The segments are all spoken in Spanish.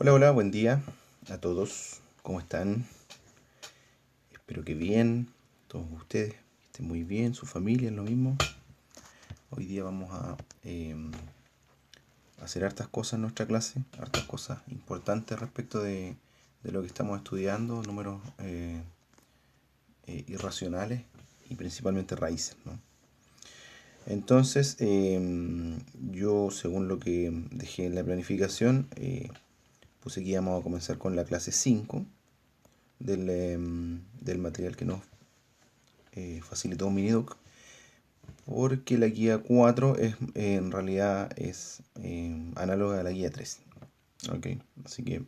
Hola, hola, buen día a todos. ¿Cómo están? Espero que bien. Todos ustedes estén muy bien, su familia es lo mismo. Hoy día vamos a hacer hartas cosas en nuestra clase, hartas cosas importantes respecto de lo que estamos estudiando, números irracionales y principalmente raíces, ¿no? Entonces, yo según lo que dejé en la planificación, puse que íbamos a comenzar con la clase 5 del material que nos facilitó Minidoc, porque la guía 4 es, en realidad es análoga a la guía 3. Ok, así que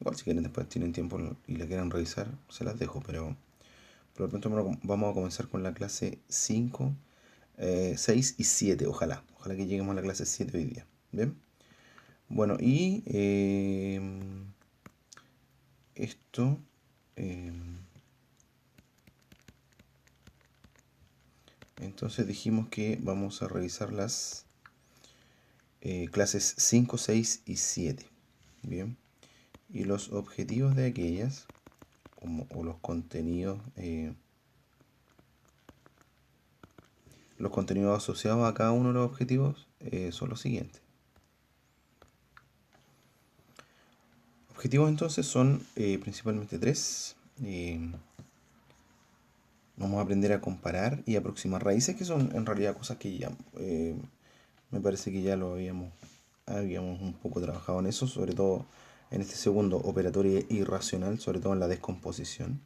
igual si quieren después tienen tiempo y la quieren revisar, se las dejo, pero por lo pronto vamos a comenzar con la clase 5, 6 y 7, ojalá que lleguemos a la clase 7 hoy día. Bien, bueno, y esto... Eh, entonces dijimos que vamos a revisar las clases 5, 6 y 7. Bien. Y los objetivos de aquellas, o los contenidos asociados a cada uno de los objetivos son los siguientes. Objetivos entonces son principalmente tres. Vamos a aprender a comparar y aproximar raíces, que son en realidad cosas que ya me parece que ya lo habíamos un poco trabajado en eso, sobre todo en este segundo operatorio irracional, sobre todo en la descomposición.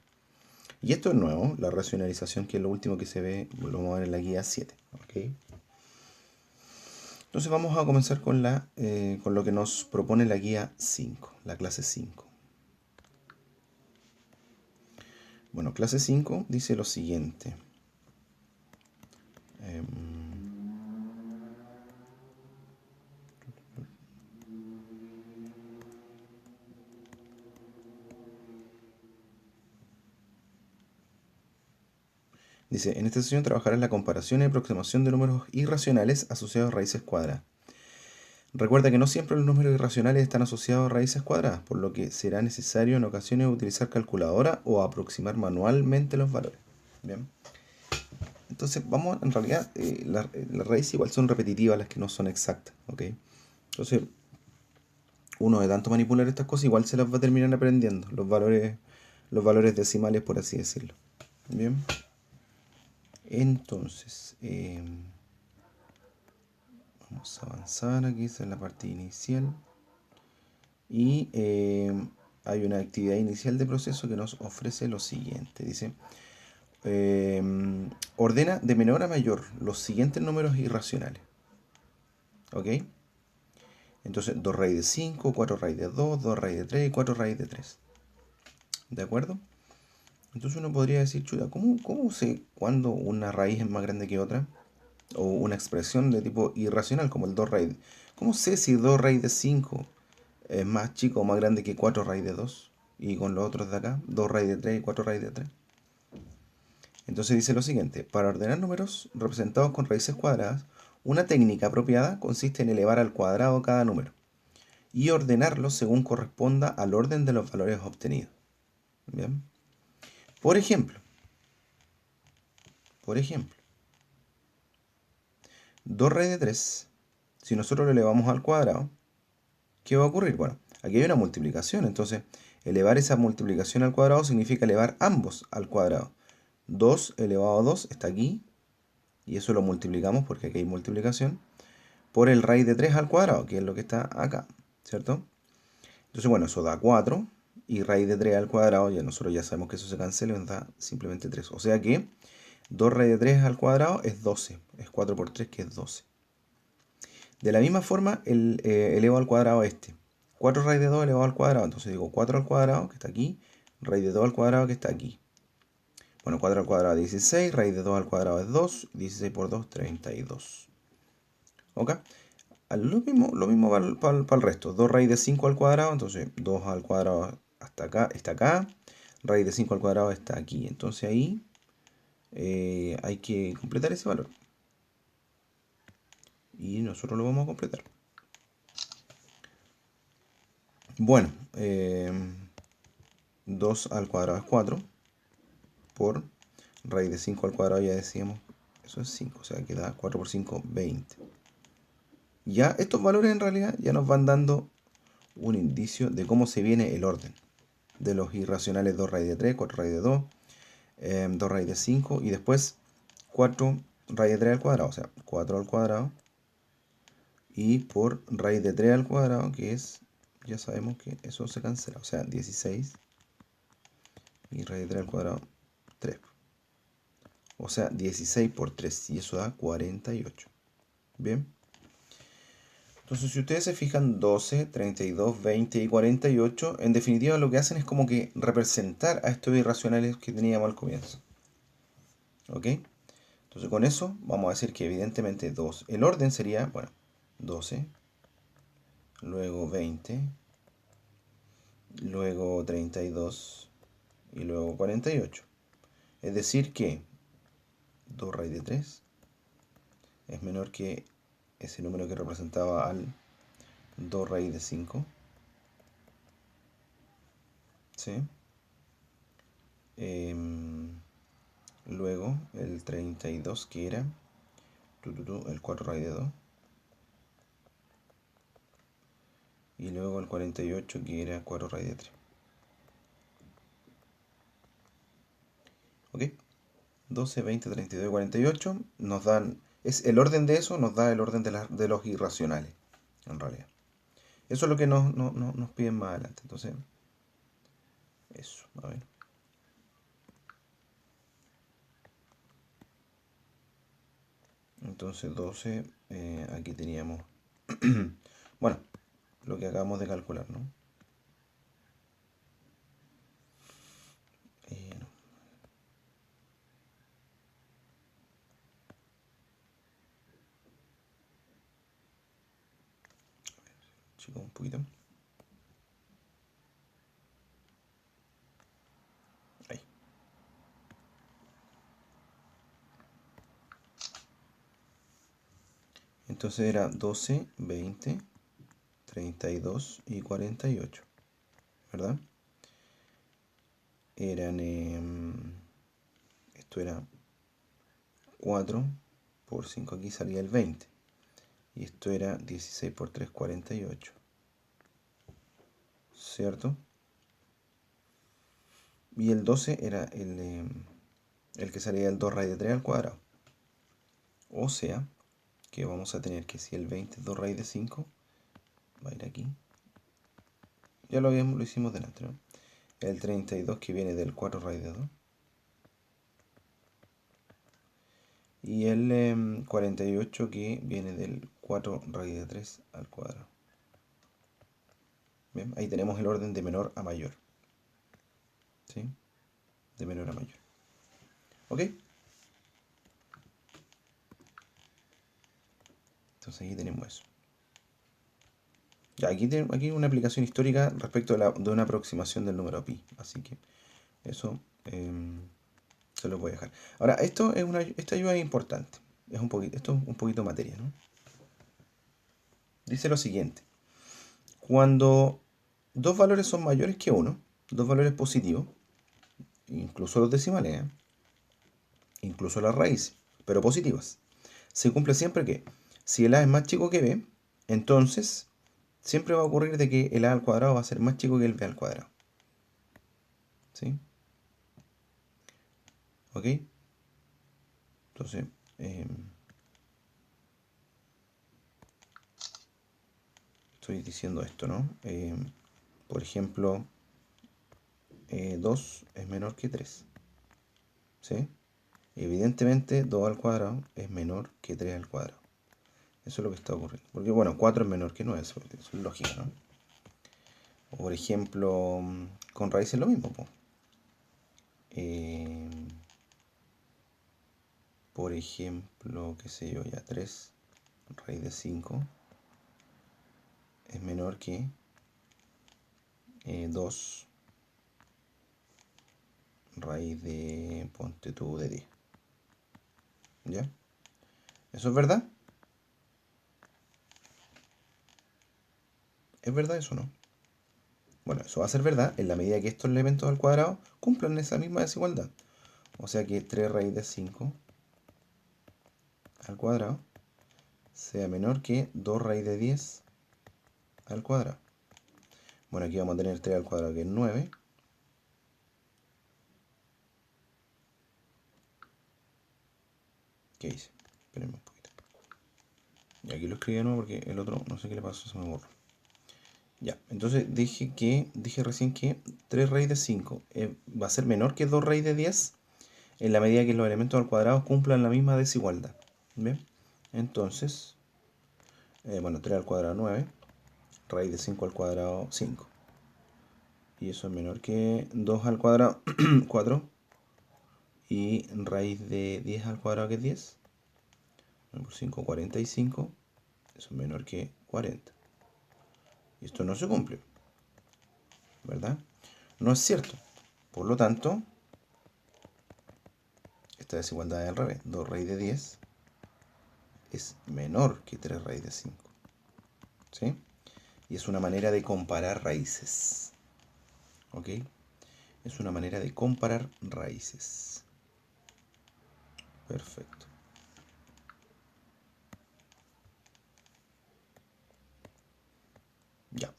Y esto es nuevo, la racionalización, que es lo último que se ve, lo vamos a ver en la guía 7. ¿Okay? Entonces vamos a comenzar con lo que nos propone la guía 5, la clase 5. Bueno, clase 5 dice lo siguiente. Dice, en esta sesión trabajarás la comparación y aproximación de números irracionales asociados a raíces cuadradas. Recuerda que no siempre los números irracionales están asociados a raíces cuadradas, por lo que será necesario en ocasiones utilizar calculadora o aproximar manualmente los valores. Bien. Entonces, vamos, en realidad, las raíces igual son repetitivas, las que no son exactas. ¿Ok? Entonces, uno de tanto manipular estas cosas, igual se las va a terminar aprendiendo, los valores decimales, por así decirlo. Bien. Entonces, vamos a avanzar aquí, esta es la parte inicial. Y hay una actividad inicial de proceso que nos ofrece lo siguiente. Dice, ordena de menor a mayor los siguientes números irracionales. ¿Ok? Entonces, 2 raíz de 5, 4 raíz de 2, 2 raíz de 3 y 4 raíz de 3. ¿De acuerdo? Entonces uno podría decir, chuta, ¿cómo sé cuándo una raíz es más grande que otra? O una expresión de tipo irracional, como el 2 raíz. ¿Cómo sé si 2 raíz de 5 es más chico o más grande que 4 raíz de 2? Y con los otros de acá, 2 raíz de 3 y 4 raíz de 3. Entonces dice lo siguiente, para ordenar números representados con raíces cuadradas, una técnica apropiada consiste en elevar al cuadrado cada número y ordenarlos según corresponda al orden de los valores obtenidos. ¿Bien? Por ejemplo, 2 raíz de 3, si nosotros lo elevamos al cuadrado, ¿qué va a ocurrir? Bueno, aquí hay una multiplicación, entonces elevar esa multiplicación al cuadrado significa elevar ambos al cuadrado. 2 elevado a 2 está aquí, y eso lo multiplicamos porque aquí hay multiplicación, por el raíz de 3 al cuadrado, que es lo que está acá, ¿cierto? Entonces, bueno, eso da 4, y raíz de 3 al cuadrado, ya nosotros ya sabemos que eso se cancela y nos da simplemente 3. O sea que 2 raíz de 3 al cuadrado es 12, es 4 por 3 que es 12. De la misma forma, elevo al cuadrado este. 4 raíz de 2 elevado al cuadrado, entonces digo 4 al cuadrado, que está aquí, raíz de 2 al cuadrado, que está aquí. Bueno, 4 al cuadrado es 16, raíz de 2 al cuadrado es 2, 16 por 2, 32. ¿Ok? Lo mismo para el resto. 2 raíz de 5 al cuadrado, entonces 2 al cuadrado hasta acá, está acá. Raíz de 5 al cuadrado está aquí. Entonces ahí hay que completar ese valor. Y nosotros lo vamos a completar. Bueno, 2 al cuadrado es 4 por raíz de 5 al cuadrado, ya decíamos, eso es 5, o sea que da 4 por 5, 20. Ya estos valores en realidad ya nos van dando un indicio de cómo se viene el orden de los irracionales: 2 raíz de 3, 4 raíz de 2, 2 raíz de 5 y después 4 raíz de 3 al cuadrado, o sea, 4 al cuadrado y por raíz de 3 al cuadrado, que es, ya sabemos que eso se cancela, o sea, 16 y raíz de 3 al cuadrado, 3. O sea, 16 por 3 y eso da 48. Bien. Entonces, si ustedes se fijan, 12, 32, 20 y 48, en definitiva lo que hacen es como que representar a estos irracionales que teníamos al comienzo. ¿Ok? Entonces, con eso vamos a decir que evidentemente 2. El orden sería, bueno, 12, luego 20, luego 32 y luego 48. Es decir que 2 raíz de 3 es menor que ese número que representaba al 2 raíz de 5. ¿Sí? Luego el 32 que era el 4 raíz de 2. Y luego el 48 que era 4 raíz de 3. ¿Ok? 12, 20, 32 y 48 nos dan, es el orden de eso, nos da el orden de los irracionales, en realidad. Eso es lo que nos piden más adelante. Entonces, eso, a ver. Entonces 12, aquí teníamos, bueno, lo que acabamos de calcular, ¿no? No, chicos, un poquito. Ahí. Entonces era 12, 20, 32 y 48, ¿verdad? Eran, esto era 4 por 5, aquí salía el 20. Y esto era 16 por 3, 48. ¿Cierto? Y el 12 era el que salía del 2 raíz de 3 al cuadrado. O sea, que vamos a tener que si el 20 es 2 raíz de 5, va a ir aquí. Ya lo hicimos delante, ¿no? El 32 que viene del 4 raíz de 2. Y el 48 que viene del 4 raíz de 3 al cuadrado. Bien, ahí tenemos el orden de menor a mayor. ¿Sí? De menor a mayor. ¿Ok? Entonces aquí tenemos eso. Ya, aquí hay una aplicación histórica respecto de una aproximación del número pi. Así que eso se lo voy a dejar. Ahora, esta ayuda es importante. Esto es un poquito materia, ¿no? Dice lo siguiente. Cuando dos valores son mayores que uno, dos valores positivos, incluso los decimales, incluso las raíces, pero positivas, se cumple siempre que si el a es más chico que b, entonces siempre va a ocurrir de que el a al cuadrado va a ser más chico que el b al cuadrado. ¿Sí? ¿Ok? Entonces, estoy diciendo esto, ¿no? Por ejemplo, 2 es menor que 3. ¿Sí? Evidentemente 2 al cuadrado es menor que 3 al cuadrado. Eso es lo que está ocurriendo. Porque bueno, 4 es menor que 9, eso es lógico, ¿no? O por ejemplo, con raíces lo mismo, po. Eh, por ejemplo, qué sé yo, ya 3 raíz de 5 es menor que 2 raíz de, ponte tú, de 10. ¿Ya? ¿Eso es verdad? ¿Es verdad eso o no? Bueno, eso va a ser verdad en la medida que estos elementos al cuadrado cumplan esa misma desigualdad. O sea que 3 raíz de 5 al cuadrado sea menor que 2 raíz de 10 al cuadrado. Bueno, aquí vamos a tener 3 al cuadrado, que es 9. ¿Qué hice? Espérenme un poquito. Y aquí lo escribí de nuevo porque el otro, no sé qué le pasó, se me borró. Ya, entonces dije recién que 3 raíz de 5 va a ser menor que 2 raíz de 10 en la medida que los elementos al cuadrado cumplan la misma desigualdad. ¿Bien? Entonces, bueno, 3 al cuadrado 9, raíz de 5 al cuadrado 5. Y eso es menor que 2 al cuadrado 4 y raíz de 10 al cuadrado, que es 10. Por 5, 45. Eso es menor que 40. Y esto no se cumple, ¿verdad? No es cierto. Por lo tanto, esta desigualdad es al revés. 2 raíz de 10 es menor que 3 raíz de 5. ¿Sí? Y es una manera de comparar raíces. ¿Ok? Es una manera de comparar raíces. Perfecto. Ya.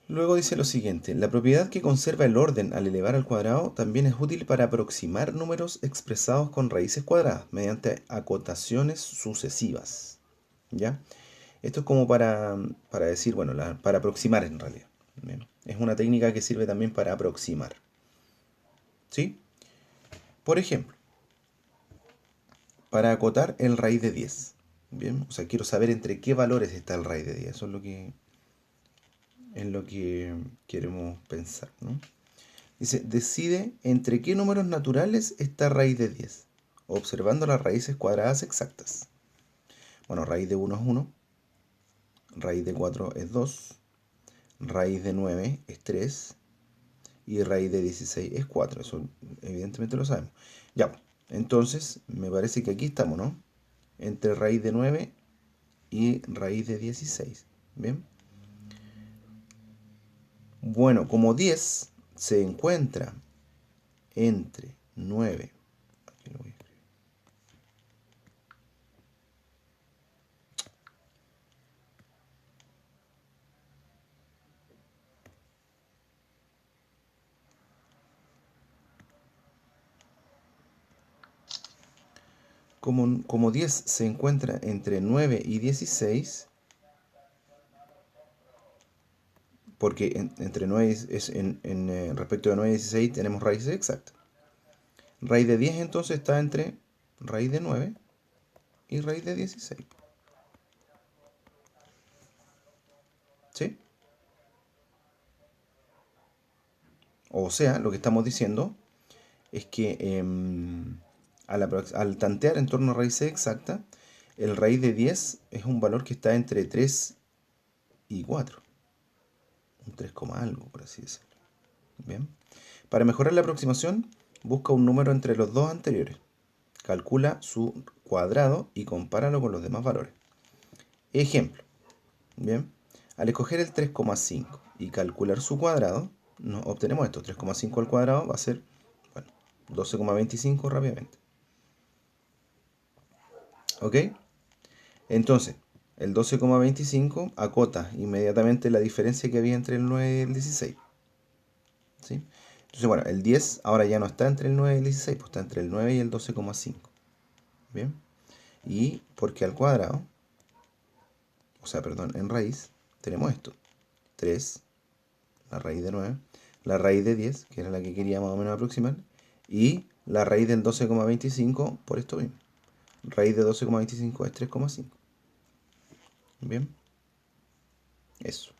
Luego dice lo siguiente: la propiedad que conserva el orden al elevar al cuadrado también es útil para aproximar números expresados con raíces cuadradas mediante acotaciones sucesivas. ¿Ya? Esto es como para decir, bueno, para aproximar en realidad. Bien. Es una técnica que sirve también para aproximar. ¿Sí? Por ejemplo, para acotar el raíz de 10. Bien, o sea, quiero saber entre qué valores está el raíz de 10. Eso es lo que queremos pensar, ¿no? Dice, decide entre qué números naturales está raíz de 10, observando las raíces cuadradas exactas. Bueno, raíz de 1 es 1, raíz de 4 es 2, raíz de 9 es 3 y raíz de 16 es 4. Eso evidentemente lo sabemos. Ya, entonces me parece que aquí estamos, ¿no? Entre raíz de 9 y raíz de 16. Bien. Bueno, como 10 se encuentra entre 9. Aquí lo voy a escribir. Como 10 se encuentra entre 9 y 16, porque entre 9 respecto de 9 y 16 tenemos raíces exactas. Raíz de 10 entonces está entre raíz de 9 y raíz de 16. ¿Sí? O sea, lo que estamos diciendo es que al tantear en torno a raíces exactas, el raíz de 10 es un valor que está entre 3 y 4. Un 3, algo, por así decirlo. Bien. Para mejorar la aproximación, busca un número entre los dos anteriores. Calcula su cuadrado y compáralo con los demás valores. Ejemplo. Bien. Al escoger el 3,5 y calcular su cuadrado, nos obtenemos esto. 3,5 al cuadrado va a ser, bueno, 12,25 rápidamente. ¿Ok? Entonces, el 12,25 acota inmediatamente la diferencia que había entre el 9 y el 16. ¿Sí? Entonces, bueno, el 10 ahora ya no está entre el 9 y el 16, pues está entre el 9 y el 12,5. ¿Bien? Y porque al cuadrado, o sea, perdón, en raíz, tenemos esto. 3, la raíz de 9, la raíz de 10, que era la que quería más o menos aproximar, y la raíz del 12,25 por esto mismo. Raíz de 12,25 es 3,5. Bien, eso.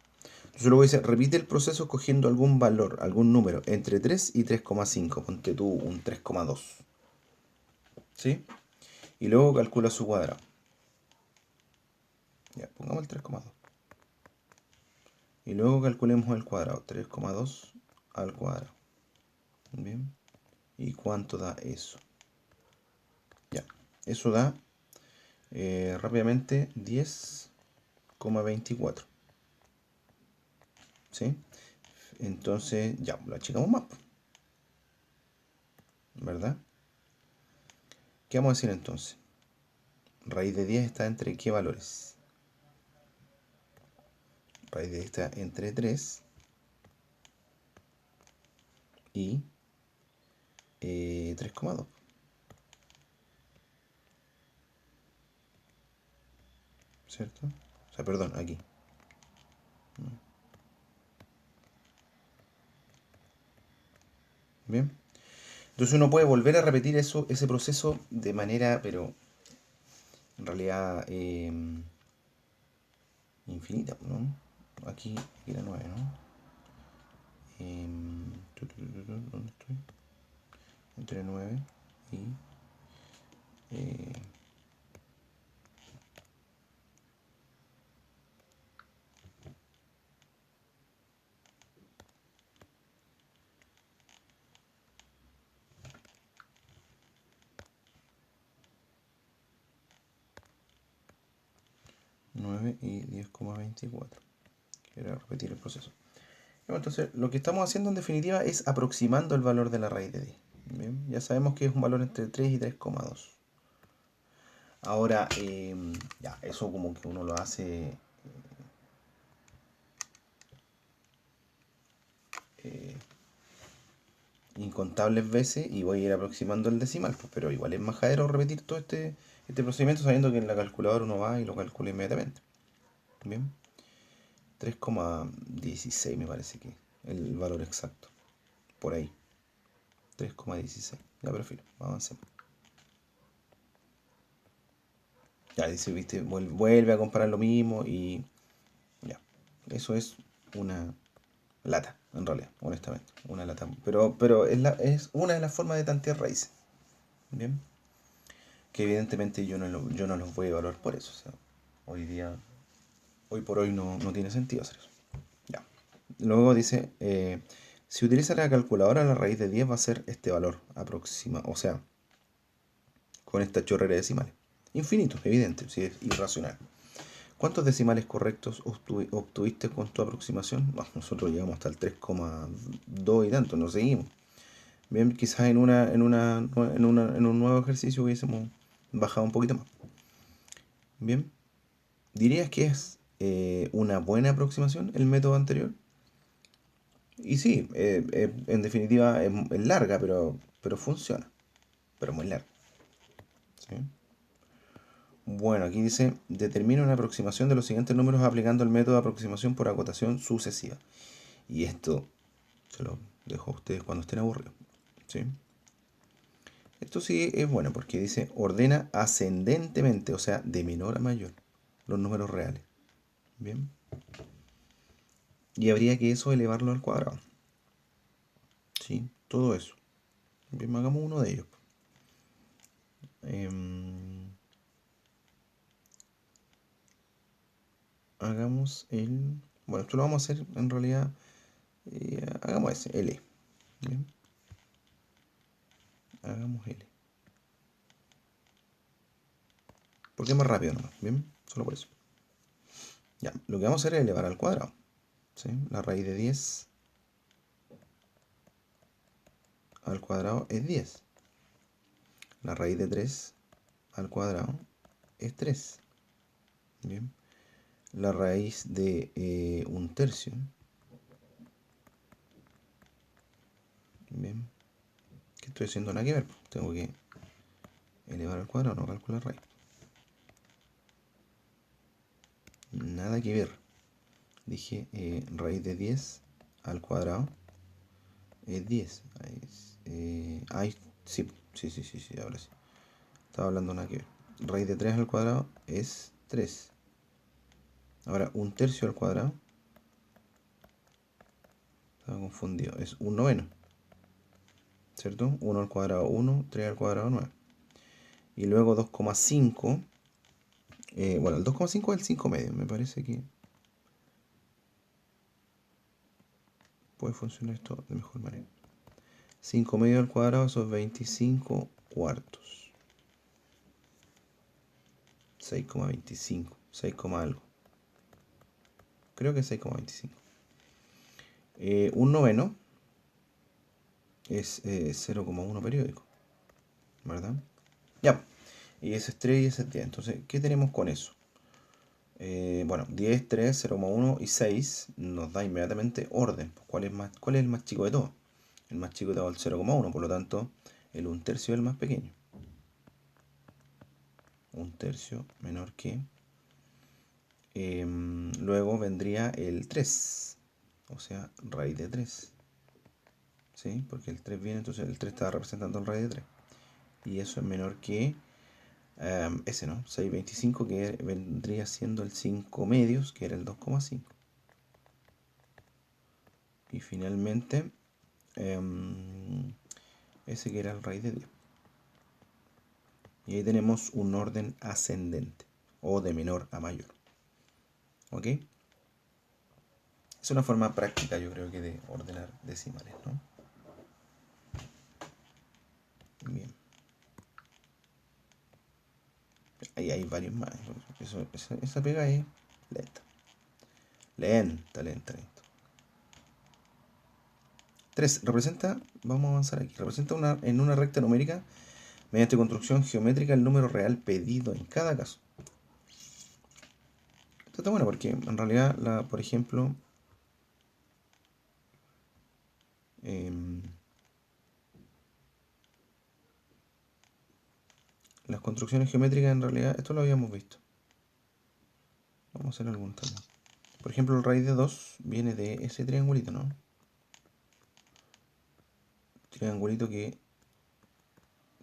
Entonces luego dice, repite el proceso cogiendo algún valor, algún número, entre 3 y 3,5. Ponte tú un 3,2. ¿Sí? Y luego calcula su cuadrado. Ya, pongamos el 3,2. Y luego calculemos el cuadrado. 3,2 al cuadrado. Bien. ¿Y cuánto da eso? Ya. Eso da rápidamente 10,5. 10,24. ¿Sí? Entonces, ya, lo achicamos más, ¿verdad? ¿Qué vamos a decir entonces? Raíz de 10 está entre ¿qué valores? Raíz de 10 está entre 3 y 3,2. ¿Cierto? O sea, perdón, aquí. Bien. Entonces uno puede volver a repetir eso, ese proceso de manera, pero en realidad infinita, ¿no? Aquí era 9, ¿no? ¿Dónde estoy? Entre 9 y eh, 9 y 10,24. Quiero repetir el proceso. Entonces, lo que estamos haciendo en definitiva es aproximando el valor de la raíz de 10. Bien, ya sabemos que es un valor entre 3 y 3,2. Ahora, ya, eso como que uno lo hace eh, incontables veces y voy a ir aproximando el decimal, pues, pero igual es majadero repetir todo este procedimiento sabiendo que en la calculadora uno va y lo calcula inmediatamente. Bien, 3,16 me parece que el valor exacto, por ahí, 3,16. Ya prefiero, avancemos. Ya dice, viste, vuelve a comparar lo mismo y ya. Eso es una lata, en realidad, honestamente. Una lata. Pero es una de las formas de tantear raíces. Bien. Que evidentemente yo no los voy a evaluar por eso. O sea, hoy día, hoy por hoy no tiene sentido hacer eso. Ya. Luego dice, si utiliza la calculadora, la raíz de 10 va a ser este valor aproximado. O sea, con esta chorrera de decimales. Infinito, evidente, si es irracional. ¿Cuántos decimales correctos obtuviste con tu aproximación? Bueno, nosotros llegamos hasta el 3,2 y tanto, nos seguimos. Bien, quizás en un nuevo ejercicio hubiésemos bajado un poquito más. Bien, ¿dirías que es una buena aproximación el método anterior? Y sí, en definitiva es larga, pero funciona. Pero muy larga. ¿Sí? Bueno, aquí dice, determina una aproximación de los siguientes números aplicando el método de aproximación por acotación sucesiva. Y esto se lo dejo a ustedes cuando estén aburridos. ¿Sí? Esto sí es bueno porque dice ordena ascendentemente, o sea, de menor a mayor, los números reales. Bien. Y habría que eso elevarlo al cuadrado. ¿Sí? Todo eso. Bien, hagamos uno de ellos. Hagamos el... Bueno, esto lo vamos a hacer en realidad... hagamos ese, L. Bien. Hagamos L. Porque es más rápido nomás. Bien. Solo por eso. Ya. Lo que vamos a hacer es elevar al cuadrado. ¿Sí? La raíz de 10 al cuadrado es 10. La raíz de 3 al cuadrado es 3. Bien. La raíz de un tercio. Bien. ¿Qué estoy haciendo? Nada que ver. Tengo que elevar al cuadrado, no calcular raíz. Nada que ver. Dije raíz de 10 al cuadrado es 10. Ahí, sí, sí, ahora sí. Estaba hablando nada que ver. Raíz de 3 al cuadrado es 3. Ahora, un tercio al cuadrado. Estaba confundido. Es un noveno. ¿Cierto? 1 al cuadrado 1, 3 al cuadrado 9. Y luego 2,5. Bueno, el 2,5 es el 5 medio. Me parece que puede funcionar esto de mejor manera. 5 medio al cuadrado, eso es 25 cuartos. 6,25. 6, algo. creo que 6,25. Un noveno es 0,1 periódico, ¿verdad? Ya, y ese es 3 y ese es 10. Entonces, ¿qué tenemos con eso? Bueno, 10, 3, 0,1 y 6 nos da inmediatamente orden. ¿Cuál es el más chico de todos? El más chico de todos es el 0,1, por lo tanto, el 1/3 es el más pequeño. 1/3 menor que. Luego vendría el 3, o sea, raíz de 3. ¿Sí? Porque el 3 viene, entonces el 3 está representando el raíz de 3. Y eso es menor que ese, ¿no? 6,25, que vendría siendo el 5 medios, que era el 2,5. Y finalmente, ese que era el raíz de 10. Y ahí tenemos un orden ascendente, o de menor a mayor. ¿Ok? Es una forma práctica, yo creo que, de ordenar decimales, ¿no? Bien. Ahí hay varios más. Esa pega es lenta. Lenta. 3. Representa, vamos a avanzar aquí, representa en una recta numérica mediante construcción geométrica el número real pedido en cada caso. Esto está bueno porque en realidad, por ejemplo, las construcciones geométricas, en realidad, esto lo habíamos visto. Vamos a hacer algún también. Por ejemplo, el raíz de 2 viene de ese triangulito, ¿no? Triangulito que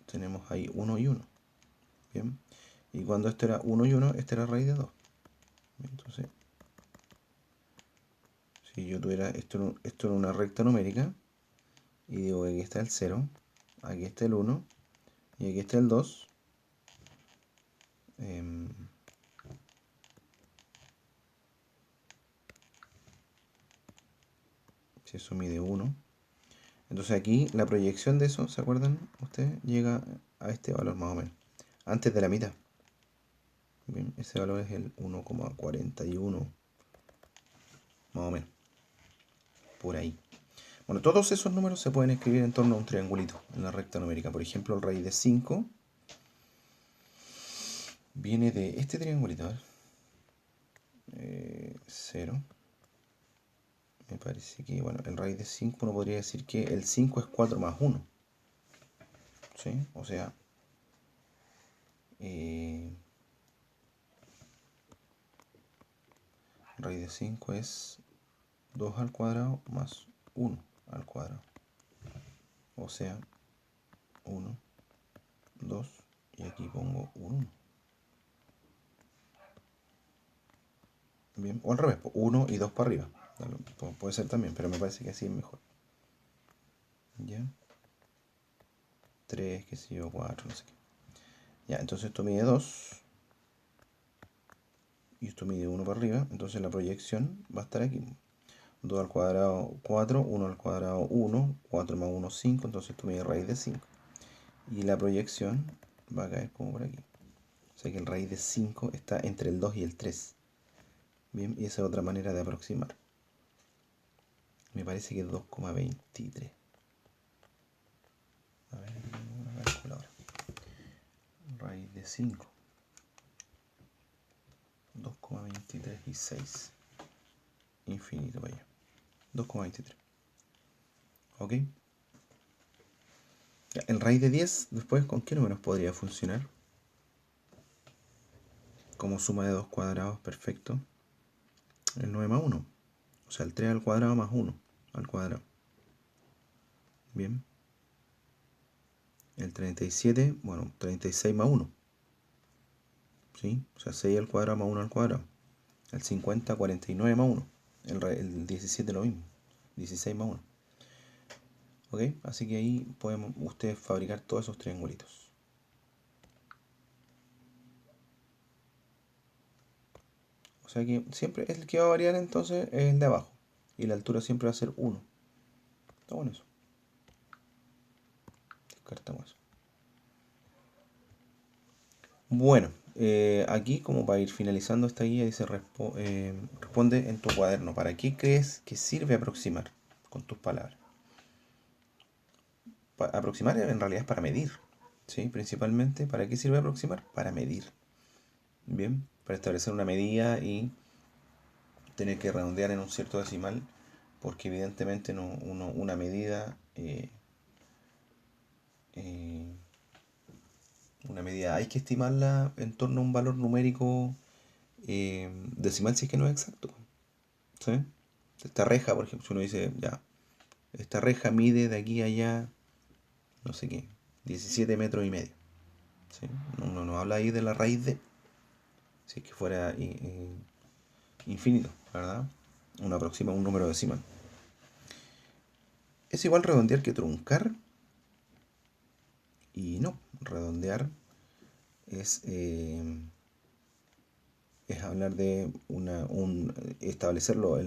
tenemos ahí 1 y 1. Bien. Y cuando esto era 1 y 1, este era raíz de 2. Entonces, si yo tuviera esto en una recta numérica, y digo que aquí está el 0, aquí está el 1, y aquí está el 2, si eso mide 1, entonces aquí la proyección de eso, ¿se acuerdan ustedes? Llega a este valor más o menos, antes de la mitad. Bien, ese valor es el 1,41, más o menos, por ahí. Bueno, todos esos números se pueden escribir en torno a un triangulito en la recta numérica. Por ejemplo, el raíz de 5 viene de este triangulito, a ver. 0. Me parece que, bueno, el raíz de 5 uno podría decir que el 5 es 4 más 1. ¿Sí? O sea, raíz de 5 es 2 al cuadrado más 1 al cuadrado. O sea, 1, 2, y aquí pongo un 1. Bien, o al revés, 1 y 2 para arriba. Puede ser también, pero me parece que así es mejor. ¿Ya? 3, qué sé yo, 4, no sé qué. Ya, entonces esto mide 2. Y esto mide 1 para arriba. Entonces la proyección va a estar aquí. 2 al cuadrado 4, 1 al cuadrado 1, 4 más 1 5, entonces esto mide raíz de 5. Y la proyección va a caer como por aquí. O sea que el raíz de 5 está entre el 2 y el 3. Bien, y esa es otra manera de aproximar. Me parece que es 2,23. A ver, una calculadora. Raíz de 5. 2,23 y 6. Infinito para allá. 2,23. ¿Ok? El raíz de 10, después, ¿con qué números podría funcionar? Como suma de 2 cuadrados, perfecto. El 9 más 1. O sea, el 3 al cuadrado más 1 al cuadrado. Bien. El 37, bueno, 36 más 1. ¿Sí? O sea, 6 al cuadrado más 1 al cuadrado. El 50, 49 más 1. El 17 lo mismo. 16 más 1. ¿Ok? Así que ahí podemos ustedes fabricar todos esos triangulitos. O sea que siempre el que va a variar entonces es el de abajo. Y la altura siempre va a ser 1. Está bueno eso. Descartamos eso. Bueno, Aquí, como para ir finalizando esta guía, dice responde en tu cuaderno. ¿Para qué crees que sirve aproximar? Con tus palabras. Aproximar en realidad es para medir. ¿Sí? Principalmente, ¿para qué sirve aproximar? Para medir. Bien, para establecer una medida y tener que redondear en un cierto decimal, porque evidentemente una medida, eh, una medida hay que estimarla en torno a un valor numérico decimal si es que no es exacto. ¿Sí? Esta reja, por ejemplo, si uno dice, ya, esta reja mide de aquí a allá, no sé qué, 17 metros y medio. ¿Sí? Uno no habla ahí de la raíz de, si es que fuera infinito, ¿verdad? Uno aproxima un número decimal. Es igual redondear que truncar, y no, redondear es, es hablar de establecerlo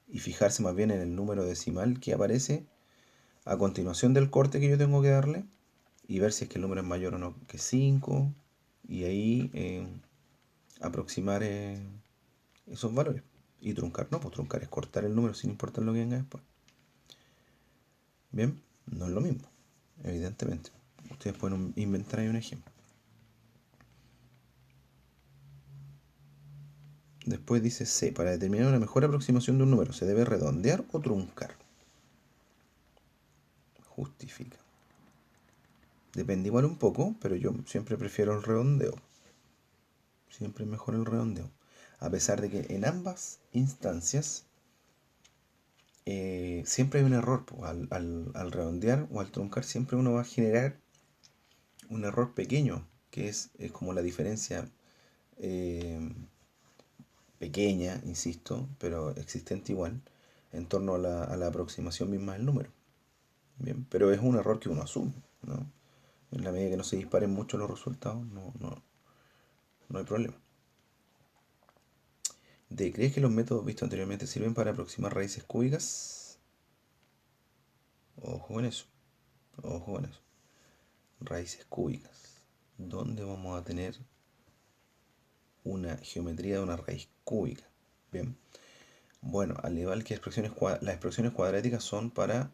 y fijarse más bien en el número decimal que aparece a continuación del corte que yo tengo que darle y ver si es que el número es mayor o no que 5 y ahí aproximar esos valores. Y truncar no, pues truncar es cortar el número sin importar lo que venga después. Bien, no es lo mismo, evidentemente. Ustedes pueden inventar ahí un ejemplo. Después dice C. Para determinar una mejor aproximación de un número, ¿se debe redondear o truncar? Justifica. Depende igual un poco, pero yo siempre prefiero el redondeo. Siempre es mejor el redondeo. A pesar de que en ambas instancias siempre hay un error. Pues, al redondear o al truncar siempre uno va a generar un error pequeño, que es como la diferencia eh, pequeña, insisto, pero existente igual, en torno a la aproximación misma del número. Bien, pero es un error que uno asume, ¿no? En la medida que no se disparen mucho los resultados, no hay problema. ¿Crees que los métodos vistos anteriormente sirven para aproximar raíces cúbicas? Ojo en eso, ojo en eso. Raíces cúbicas. ¿Dónde vamos a tener una geometría de una raíz cúbica? Bien. Bueno, al igual que las expresiones cuadráticas son para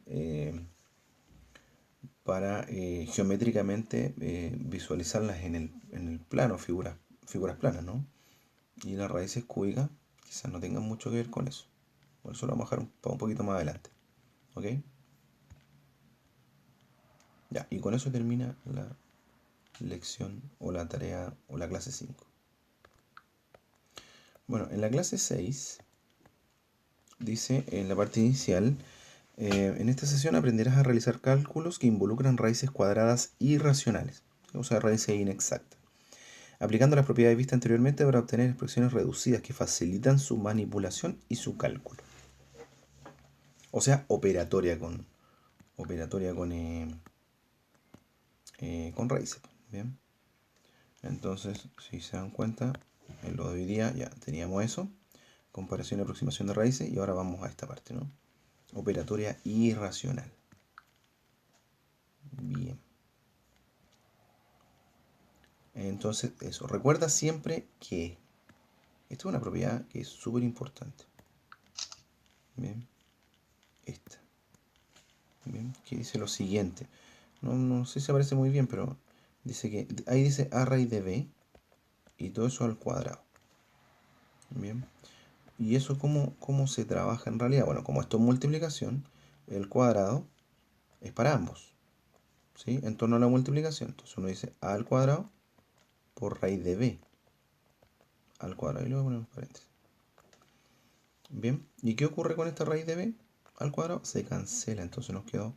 geométricamente visualizarlas en el plano, figuras planas, ¿no? Y las raíces cúbicas quizás no tengan mucho que ver con eso. Por eso lo vamos a dejar un poquito más adelante. ¿Ok? Ya, y con eso termina la lección o la tarea o la clase 5. Bueno, en la clase 6 dice en la parte inicial, en esta sesión aprenderás a realizar cálculos que involucran raíces cuadradas irracionales, o sea, raíces inexactas, aplicando las propiedades vistas anteriormente para obtener expresiones reducidas que facilitan su manipulación y su cálculo. O sea, operatoria con raíces. Bien. Entonces, si se dan cuenta, en lo de hoy día ya teníamos eso, comparación y aproximación de raíces, y ahora vamos a esta parte, ¿no? Operatoria irracional. Bien. Entonces, eso. Recuerda siempre que esta es una propiedad que es súper importante. Bien. Esta. Bien. Que dice lo siguiente. No sé si aparece muy bien, pero dice que ahí dice a raíz de b y todo eso al cuadrado. Bien. ¿Y eso cómo se trabaja en realidad? Bueno, como esto es multiplicación, el cuadrado es para ambos, ¿sí? En torno a la multiplicación. Entonces uno dice a al cuadrado por raíz de b al cuadrado. Y luego ponemos paréntesis. Bien, ¿y qué ocurre con esta raíz de b al cuadrado? Se cancela, entonces nos quedó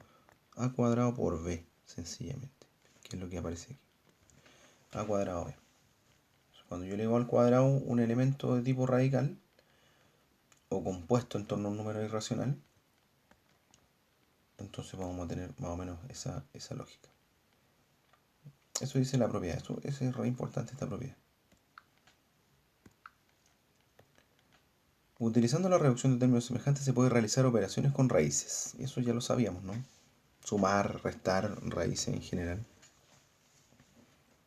a cuadrado por b, sencillamente, que es lo que aparece aquí. A cuadrado b. Cuando yo le digo al cuadrado un elemento de tipo radical o compuesto en torno a un número irracional, entonces vamos a tener más o menos esa lógica. Eso dice la propiedad. Eso es re importante, esta propiedad. Utilizando la reducción de términos semejantes se puede realizar operaciones con raíces. Eso ya lo sabíamos, ¿no? Sumar, restar, raíces en general.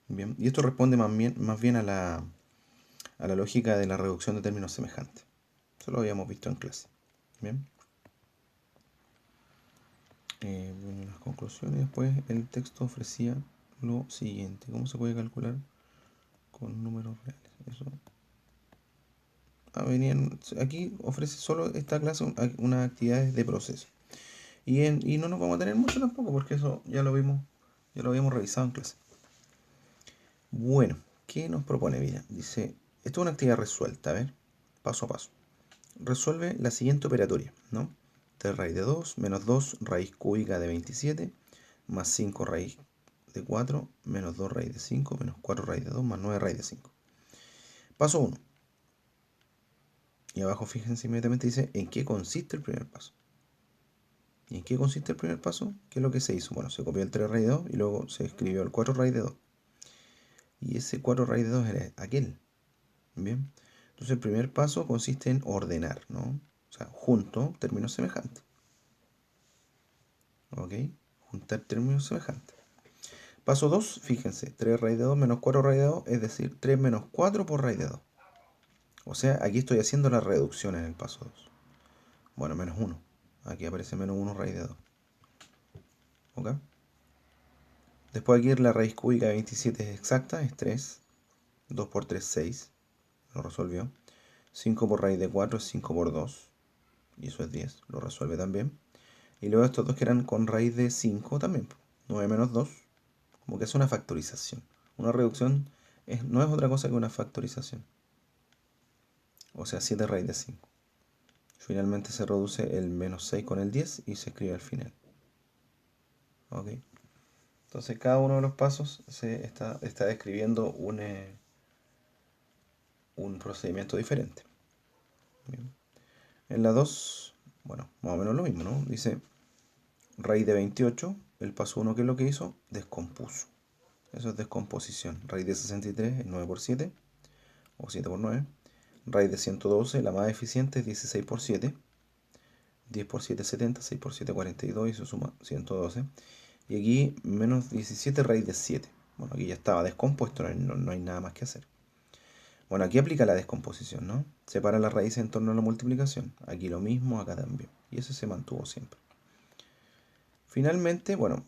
Bien, y esto responde más bien a la lógica de la reducción de términos semejantes. Eso lo habíamos visto en clase. Bien. Bueno, las conclusiones. Después el texto ofrecía lo siguiente. ¿Cómo se puede calcular con números reales? Eso. Aquí ofrece solo esta clase unas actividades de proceso. Y no nos vamos a tener mucho tampoco, porque eso ya lo habíamos revisado en clase. Bueno, ¿qué nos propone? Mira, dice, esto es una actividad resuelta, a ver, paso a paso. Resuelve la siguiente operatoria, ¿no? 3 raíz de 2 menos 2 raíz cúbica de 27 más 5 raíz de 4 menos 2 raíz de 5 menos 4 raíz de 2 más 9 raíz de 5. Paso 1. Y abajo fíjense inmediatamente dice en qué consiste el primer paso. ¿Y en qué consiste el primer paso? ¿Qué es lo que se hizo? Bueno, se copió el 3 raíz de 2 y luego se escribió el 4 raíz de 2. Y ese 4 raíz de 2 era aquel. Bien. Entonces el primer paso consiste en ordenar, ¿no? O sea, junto términos semejantes. ¿Ok? Juntar términos semejantes. Paso 2, fíjense, 3 raíz de 2 menos 4 raíz de 2, es decir, 3 menos 4 por raíz de 2. O sea, aquí estoy haciendo la reducción en el paso 2. Bueno, menos 1. Aquí aparece menos 1 raíz de 2. ¿Ok? Después aquí la raíz cúbica de 27 es exacta, es 3. 2 por 3, 6. Lo resolvió. 5 por raíz de 4 es 5 por 2. Y eso es 10. Lo resuelve también. Y luego estos dos que eran con raíz de 5 también. 9 menos 2. Como que es una factorización. Una reducción no es otra cosa que una factorización. O sea, 7 raíz de 5. Finalmente se reduce el menos 6 con el 10 y se escribe al final. ¿Ok? Entonces cada uno de los pasos se está describiendo un procedimiento diferente. Bien. En la 2, bueno, más o menos lo mismo, ¿no? Dice raíz de 28, el paso 1, ¿qué es lo que hizo? Descompuso. Eso es descomposición. Raíz de 63 es 9 por 7, o 7 por 9. Raíz de 112, la más eficiente, es 16 por 7. 10 por 7 es 70, 6 por 7 42 y se suma 112. Y aquí menos 17 raíz de 7. Bueno, aquí ya estaba descompuesto, no hay nada más que hacer. Bueno, aquí aplica la descomposición, ¿no? Separa las raíces en torno a la multiplicación. Aquí lo mismo, acá también. Y eso se mantuvo siempre. Finalmente, bueno,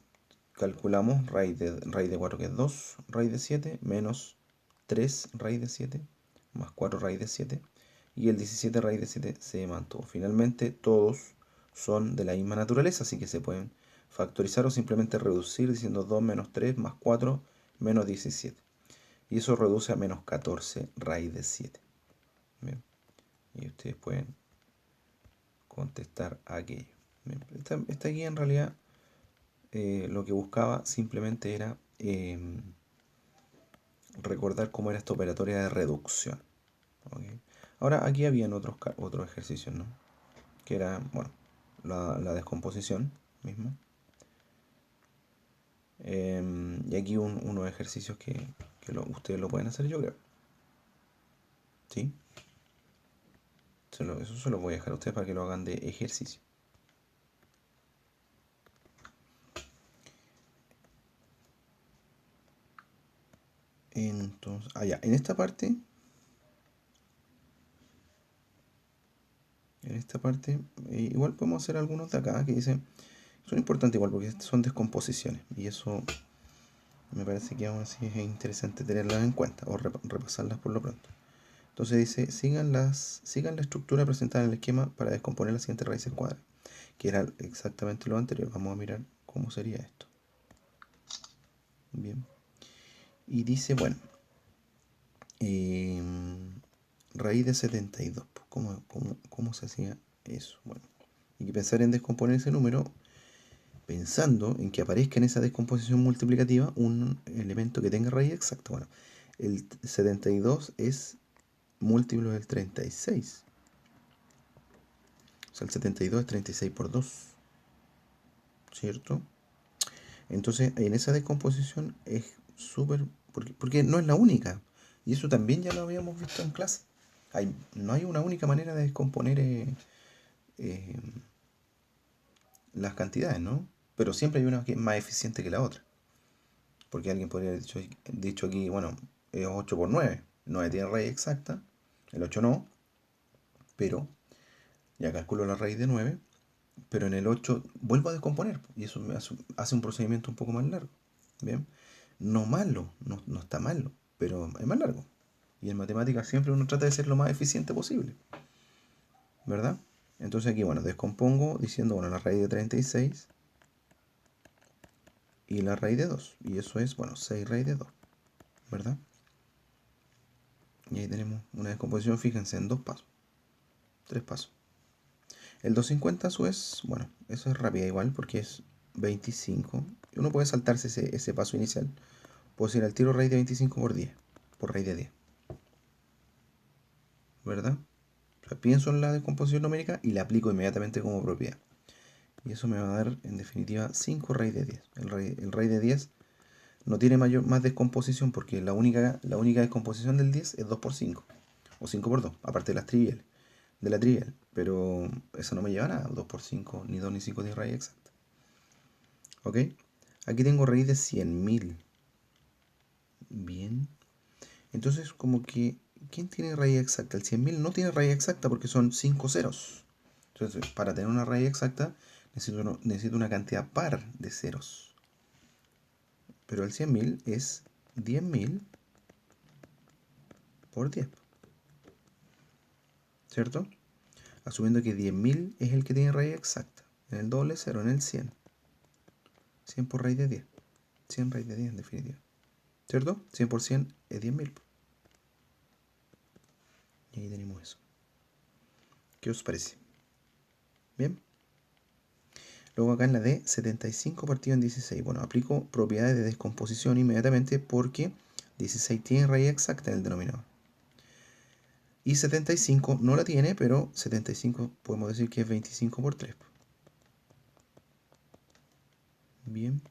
calculamos raíz de 4 que es 2 raíz de 7 menos 3 raíz de 7 más 4 raíz de 7 y el 17 raíz de 7 se mantuvo. Finalmente todos son de la misma naturaleza, así que se pueden factorizar o simplemente reducir diciendo 2 menos 3 más 4 menos 17. Y eso reduce a menos 14 raíz de 7. Bien. Y ustedes pueden contestar aquello. Bien. Esta guía en realidad lo que buscaba simplemente era recordar cómo era esta operatoria de reducción. ¿Okay? Ahora aquí habían otros ejercicios, ¿no? Que era, bueno, la descomposición mismo. Y aquí unos ejercicios que ustedes lo pueden hacer, yo creo. ¿Sí? Eso se lo voy a dejar a ustedes para que lo hagan de ejercicio. Entonces, ya, en esta parte, igual podemos hacer algunos de acá que dicen, son importantes igual porque son descomposiciones y eso me parece que aún así es interesante tenerlas en cuenta o repasarlas por lo pronto. Entonces dice, sigan la estructura presentada en el esquema para descomponer las siguientes raíces cuadradas, que era exactamente lo anterior. Vamos a mirar cómo sería esto. Bien. Y dice, bueno, raíz de 72. ¿Cómo se hacía eso? Bueno, hay que pensar en descomponer ese número pensando en que aparezca en esa descomposición multiplicativa un elemento que tenga raíz exacta. Bueno, el 72 es múltiplo del 36. O sea, el 72 es 36 por 2. ¿Cierto? Entonces, en esa descomposición es súper... Porque no es la única. Y eso también ya lo habíamos visto en clase. No hay una única manera de descomponer eh, las cantidades, ¿no? Pero siempre hay una que es más eficiente que la otra. porque alguien podría haber dicho aquí, bueno, es 8 por 9. 9 tiene raíz exacta, el 8 no, pero ya calculo la raíz de 9, pero en el 8 vuelvo a descomponer y eso me hace un procedimiento un poco más largo. Bien, no malo, no está malo, pero es más largo. Y en matemáticas siempre uno trata de ser lo más eficiente posible, ¿verdad? Entonces aquí, bueno, descompongo diciendo, bueno, la raíz de 36 y la raíz de 2. Y eso es, bueno, 6 raíz de 2, ¿verdad? Y ahí tenemos una descomposición, fíjense, en 2 pasos, 3 pasos. El 250 a su vez, bueno, eso es rápida igual porque es 25. Uno puede saltarse ese paso inicial. Puedo decir al tiro raíz de 25 por 10, por raíz de 10, ¿verdad? O sea, pienso en la descomposición numérica y la aplico inmediatamente como propiedad. Y eso me va a dar, en definitiva, 5 raíz de 10. El raíz de 10 no tiene más descomposición porque la única descomposición del 10 es 2 por 5. O 5 por 2, aparte de las triviales. De la trivial. Pero eso no me lleva a nada. 2 por 5, ni 2 ni 5 tiene raíz exacta. ¿Ok? Aquí tengo raíz de 100.000. Bien. Entonces, como que, ¿quién tiene raíz exacta? El 100.000 no tiene raíz exacta porque son 5 ceros. Entonces, para tener una raíz exacta, necesito una cantidad par de ceros. Pero el 100.000 es 10.000 por 10. ¿Cierto? Asumiendo que 10.000 es el que tiene raíz exacta. En el doble cero, en el 100. 100 por raíz de 10. 100 raíz de 10 en definitiva. ¿Cierto? 100 por 100 es 10.000. Y ahí tenemos eso. ¿Qué os parece? Bien. Luego acá en la D, 75 partido en 16. Bueno, aplico propiedades de descomposición inmediatamente porque 16 tiene raíz exacta en el denominador. Y 75 no la tiene, pero 75 podemos decir que es 25 por 3. Bien.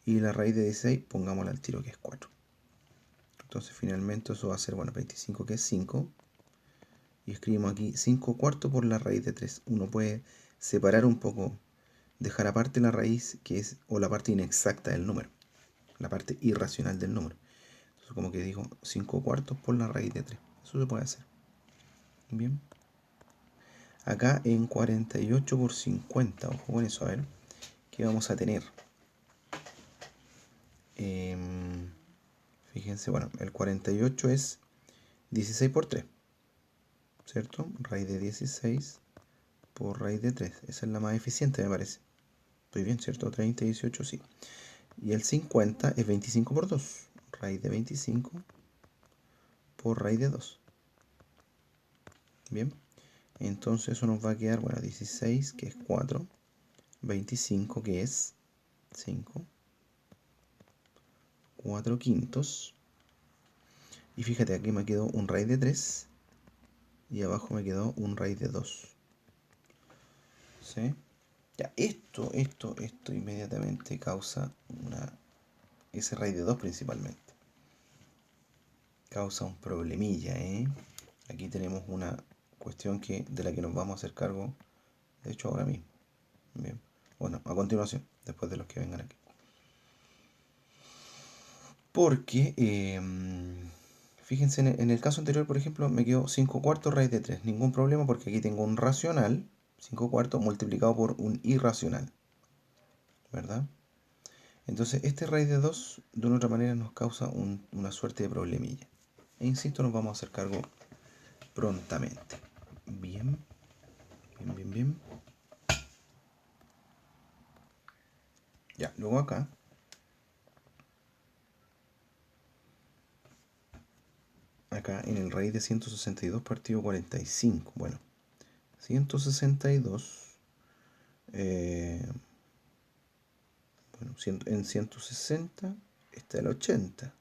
Y la raíz de 16, pongámosla al tiro que es 4. Entonces finalmente eso va a ser, bueno, 25 que es 5. Y escribimos aquí 5 cuartos por la raíz de 3. Uno puede separar un poco, dejar aparte la raíz que es, o la parte inexacta del número, la parte irracional del número. Entonces como que digo 5 cuartos por la raíz de 3. Eso se puede hacer. Bien. Acá en 48 por 50, ojo con eso, a ver, ¿qué vamos a tener? Fíjense, bueno, el 48 es 16 por 3, ¿cierto? Raíz de 16 por raíz de 3. Esa es la más eficiente, me parece. Estoy bien, ¿cierto? 30 y 18, sí. Y el 50 es 25 por 2. Raíz de 25 por raíz de 2. Bien. Entonces eso nos va a quedar, bueno, 16 que es 4. 25 que es 5. 4 quintos. Y fíjate, aquí me quedó un raíz de 3. Y abajo me quedó un raíz de 2. ¿Sí? Ya, esto inmediatamente causa ese raíz de 2 principalmente. Causa un problemilla, ¿eh? Aquí tenemos una cuestión de la que nos vamos a hacer cargo, de hecho, ahora mismo. Bien. Bueno, a continuación, después de los que vengan aquí. Porque, fíjense, en el caso anterior, por ejemplo, me quedó 5 cuartos raíz de 3. Ningún problema porque aquí tengo un racional, 5 cuartos, multiplicado por un irracional. ¿Verdad? Entonces, este raíz de 2, de una u otra manera, nos causa una suerte de problemilla. E insisto, nos vamos a hacer cargo prontamente. Bien, bien, bien, bien. Ya, luego acá. Acá en el raíz de 162 partido 45. Bueno, 162. Bueno, en 160 está el 80.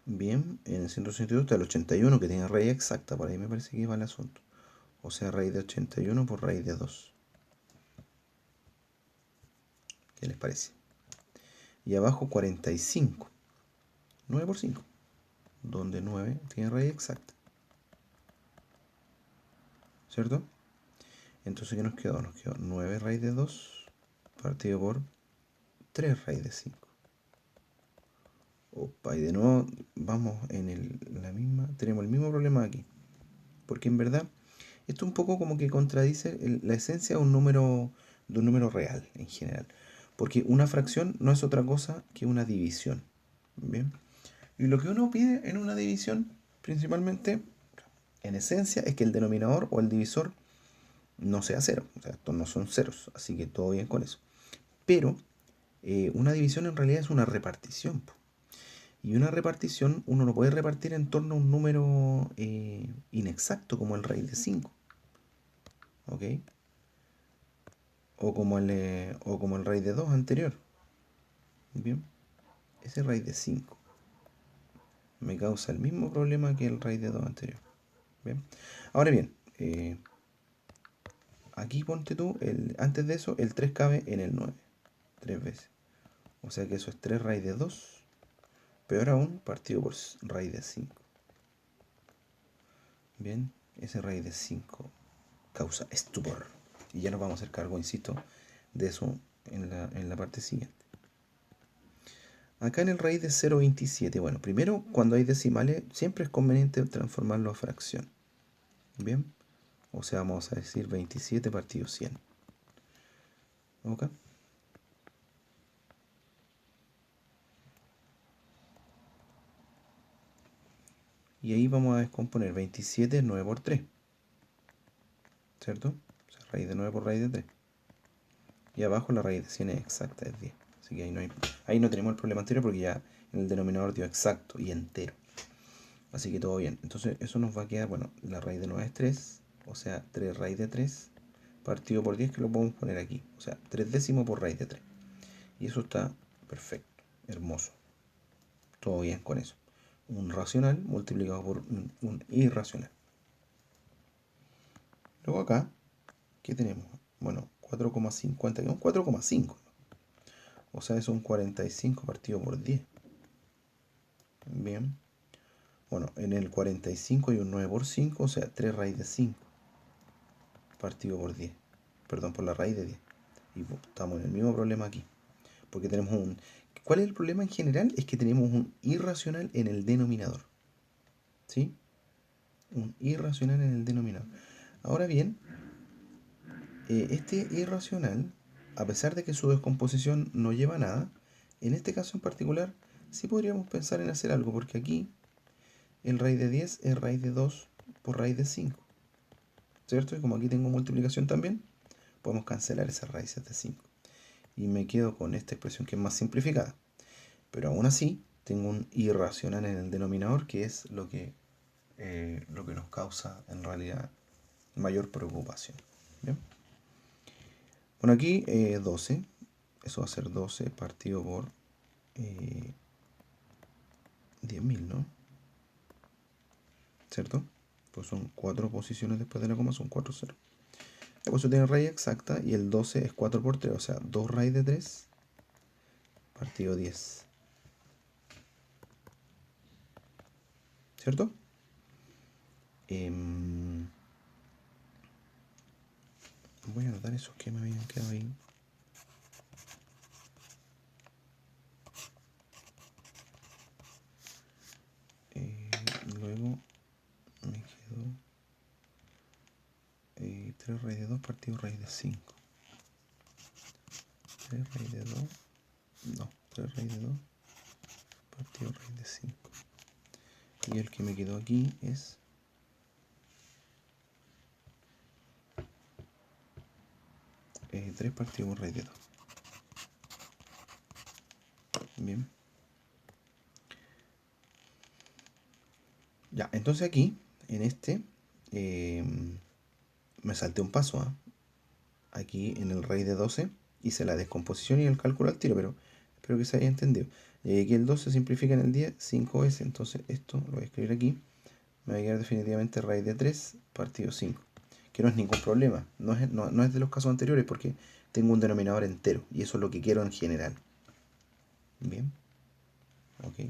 Bien, en el 162 está el 81 que tiene raíz exacta. Por ahí me parece que va el asunto. O sea, raíz de 81 por raíz de 2. ¿Qué les parece? Y abajo 45. 9 por 5. Donde 9 tiene raíz exacta. ¿Cierto? Entonces, ¿qué nos quedó? Nos quedó 9 raíz de 2 partido por 3 raíz de 5. Opa, y de nuevo vamos tenemos el mismo problema aquí. Porque en verdad, esto un poco como que contradice la esencia de un número real en general. Porque una fracción no es otra cosa que una división. ¿Bien? Y lo que uno pide en una división, principalmente, en esencia, es que el denominador o el divisor no sea cero. O sea, estos no son ceros, así que todo bien con eso. Pero una división en realidad es una repartición. Y una repartición uno lo puede repartir en torno a un número inexacto, como el raíz de 5. ¿Ok? O como el raíz de 2 anterior. Bien. Ese raíz de 5 me causa el mismo problema que el raíz de 2 anterior. Bien. Ahora bien, aquí ponte tú, antes de eso, el 3 cabe en el 9. 3 veces. O sea que eso es 3 raíz de 2. Peor aún, partido por raíz de 5. Bien, ese raíz de 5 causa estupor. Y ya nos vamos a hacer cargo, insisto, de eso en la parte siguiente. Acá en el raíz de 0,27, bueno, primero cuando hay decimales siempre es conveniente transformarlo a fracción. Bien, o sea, vamos a decir 27 partido 100. ¿Ok? Y ahí vamos a descomponer 27 9 por 3, ¿cierto? O sea, raíz de 9 por raíz de 3. Y abajo la raíz de 100 es exacta, es 10. Así que ahí no tenemos el problema anterior porque ya en el denominador dio exacto y entero. Así que todo bien. Entonces eso nos va a quedar, bueno, la raíz de 9 es 3, o sea, 3 raíz de 3 partido por 10, que lo podemos poner aquí. O sea, 3 décimos por raíz de 3. Y eso está perfecto, hermoso. Todo bien con eso. Un racional multiplicado por un irracional. Luego acá, ¿qué tenemos? Bueno, 4,50, que es un 4,5. O sea, es un 45 partido por 10. Bien. Bueno, en el 45 hay un 9 por 5, o sea, 3 raíz de 5 partido por 10. Perdón, por la raíz de 10. Y estamos en el mismo problema aquí. Porque tenemos un... ¿Cuál es el problema en general? Es que tenemos un irracional en el denominador. ¿Sí? Un irracional en el denominador. Ahora bien, este irracional, a pesar de que su descomposición no lleva a nada, en este caso en particular, sí podríamos pensar en hacer algo, porque aquí el raíz de 10 es raíz de 2 por raíz de 5. ¿Cierto? Y como aquí tengo multiplicación también, podemos cancelar esas raíces de 5. Y me quedo con esta expresión que es más simplificada. Pero aún así, tengo un irracional en el denominador, que es lo que nos causa en realidad mayor preocupación. ¿Bien? Bueno, aquí 12. Eso va a ser 12 partido por 10.000, ¿no? ¿Cierto? Pues son 4 posiciones después de la coma, son 4 ceros. Después eso tiene raíz exacta y el 12 es 4 por 3, o sea, 2 raíz de 3 partido 10. ¿Cierto? Voy a anotar esos que me habían quedado ahí. Luego me quedó 3 raíz de 2 partido raíz de 5. 3 raíz de 2. No, 3 raíz de 2 partido raíz de 5. Y el que me quedó aquí es 3 partido por raíz de 2. Bien. Ya, entonces aquí, en este, me salté un paso. Aquí en el raíz de 12 hice la descomposición y el cálculo al tiro, pero espero que se haya entendido. Aquí el 12 se simplifica en el 10, 5s, entonces esto lo voy a escribir aquí. Me va a quedar definitivamente raíz de 3 partido 5, que no es ningún problema, no es de los casos anteriores porque tengo un denominador entero y eso es lo que quiero en general. Bien, ok.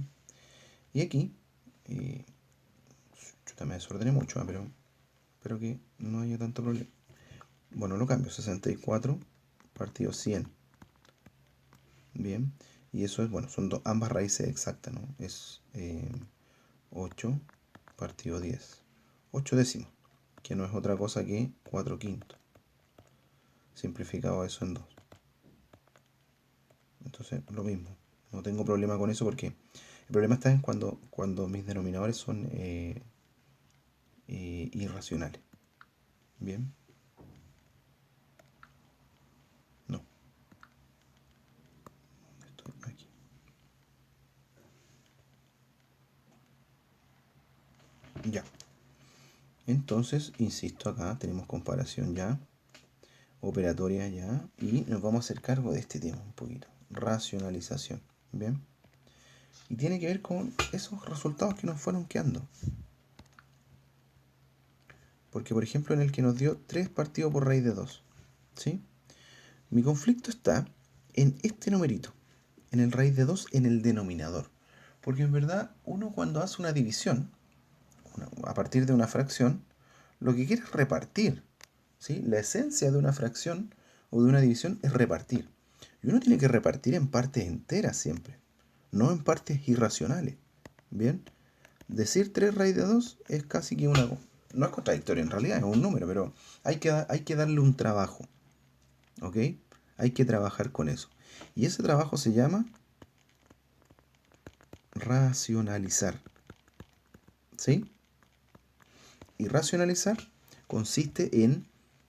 Y aquí, yo también desordené mucho, pero espero que no haya tanto problema. Bueno, lo cambio, 64 partido 100. Bien, Y eso es, bueno, son ambas raíces exactas, ¿no? Es 8 partido 10. 8 décimos, que no es otra cosa que 4 quintos. Simplificado eso en 2. Entonces, lo mismo. No tengo problema con eso porque el problema está en cuando mis denominadores son irracionales. Bien. No. Estoy aquí. Ya. Entonces, insisto, acá tenemos comparación ya, operatoria ya, y nos vamos a hacer cargo de este tema un poquito. Racionalización. Bien. Y tiene que ver con esos resultados que nos fueron quedando. Porque, por ejemplo, en el que nos dio 3 partido por raíz de 2. ¿Sí? Mi conflicto está en este numerito, en el raíz de 2 en el denominador. Porque en verdad uno cuando hace una división, a partir de una fracción, lo que quiere es repartir. ¿Sí? La esencia de una fracción o de una división es repartir. Y uno tiene que repartir en partes enteras siempre, no en partes irracionales. ¿Bien? Decir 3 raíz de 2 es casi que una... No es contradictorio en realidad, es un número, pero hay que darle un trabajo. ¿Ok? Hay que trabajar con eso. Y ese trabajo se llama racionalizar. ¿Sí? Y racionalizar consiste en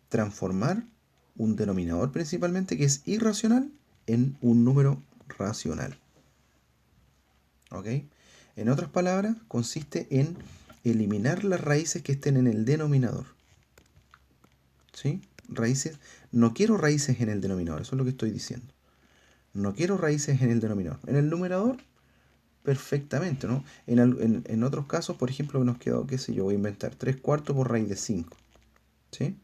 transformar un denominador principalmente que es irracional en un número racional. ¿Ok? En otras palabras, consiste en eliminar las raíces que estén en el denominador. ¿Sí? Raíces. No quiero raíces en el denominador, eso es lo que estoy diciendo. No quiero raíces en el denominador. En el numerador, perfectamente, ¿no? En otros casos, por ejemplo, nos quedó, qué sé yo, voy a inventar 3 cuartos por raíz de 5. ¿Sí?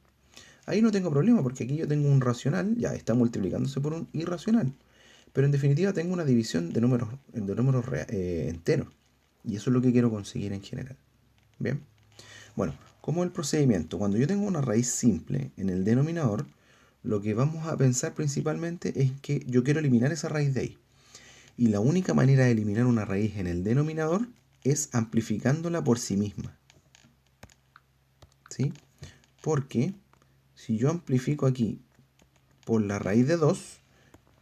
Ahí no tengo problema porque aquí yo tengo un racional, ya está multiplicándose por un irracional. Pero en definitiva tengo una división de números enteros. Y eso es lo que quiero conseguir en general. Bien. Bueno, como el procedimiento, cuando yo tengo una raíz simple en el denominador, lo que vamos a pensar principalmente es que yo quiero eliminar esa raíz de ahí. Y la única manera de eliminar una raíz en el denominador es amplificándola por sí misma. ¿Sí? Porque si yo amplifico aquí por la raíz de 2,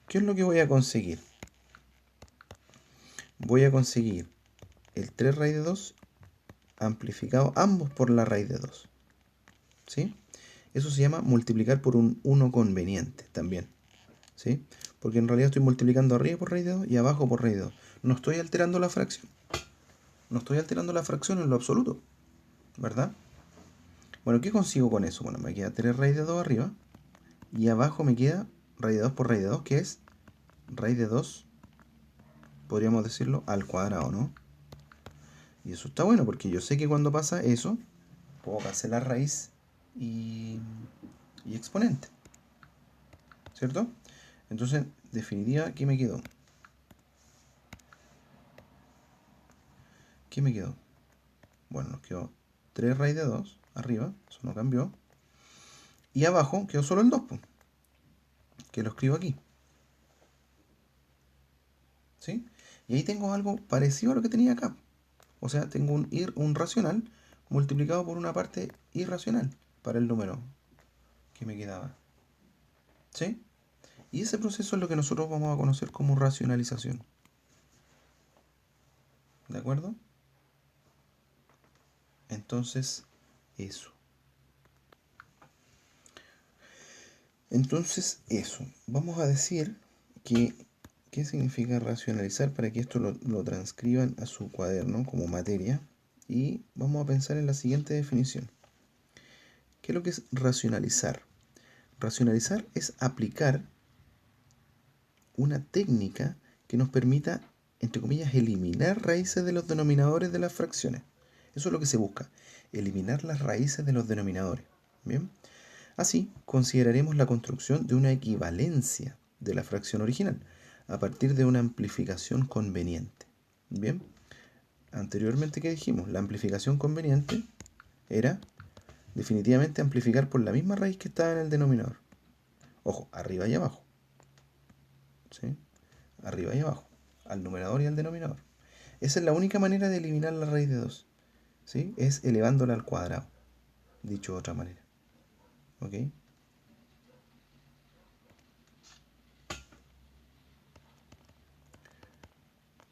¿qué es lo que voy a conseguir? Voy a conseguir el 3 raíz de 2 amplificado ambos por la raíz de 2. ¿Sí? Eso se llama multiplicar por un 1 conveniente también. ¿Sí? Porque en realidad estoy multiplicando arriba por raíz de 2 y abajo por raíz de 2. No estoy alterando la fracción. No estoy alterando la fracción en lo absoluto. ¿Verdad? Bueno, ¿qué consigo con eso? Bueno, me queda 3 raíz de 2 arriba. Y abajo me queda raíz de 2 por raíz de 2, que es raíz de 2, podríamos decirlo, al cuadrado, ¿no? Y eso está bueno porque yo sé que cuando pasa eso, puedo cancelar raíz y exponente. ¿Cierto? Entonces, en definitiva, ¿qué me quedó? ¿Qué me quedó? Bueno, nos quedó 3 raíz de 2 arriba, eso no cambió. Y abajo quedó solo el 2, pues, que lo escribo aquí. ¿Sí? Y ahí tengo algo parecido a lo que tenía acá. O sea, tengo un racional multiplicado por una parte irracional para el número que me quedaba. ¿Sí? Y ese proceso es lo que nosotros vamos a conocer como racionalización. ¿De acuerdo? Entonces, eso. Entonces, eso. Vamos a decir que qué significa racionalizar para que esto lo transcriban a su cuaderno como materia. Y vamos a pensar en la siguiente definición. ¿Qué es lo que es racionalizar? Racionalizar es aplicar una técnica que nos permita, entre comillas, eliminar raíces de los denominadores de las fracciones. Eso es lo que se busca, eliminar las raíces de los denominadores. Bien, así consideraremos la construcción de una equivalencia de la fracción original a partir de una amplificación conveniente. Bien, anteriormente, ¿qué dijimos? La amplificación conveniente era definitivamente amplificar por la misma raíz que estaba en el denominador. Ojo, arriba y abajo. ¿Sí? Arriba y abajo. al numerador y al denominador. Esa es la única manera de eliminar la raíz de 2. ¿Sí? Es elevándola al cuadrado, dicho de otra manera. ¿Ok?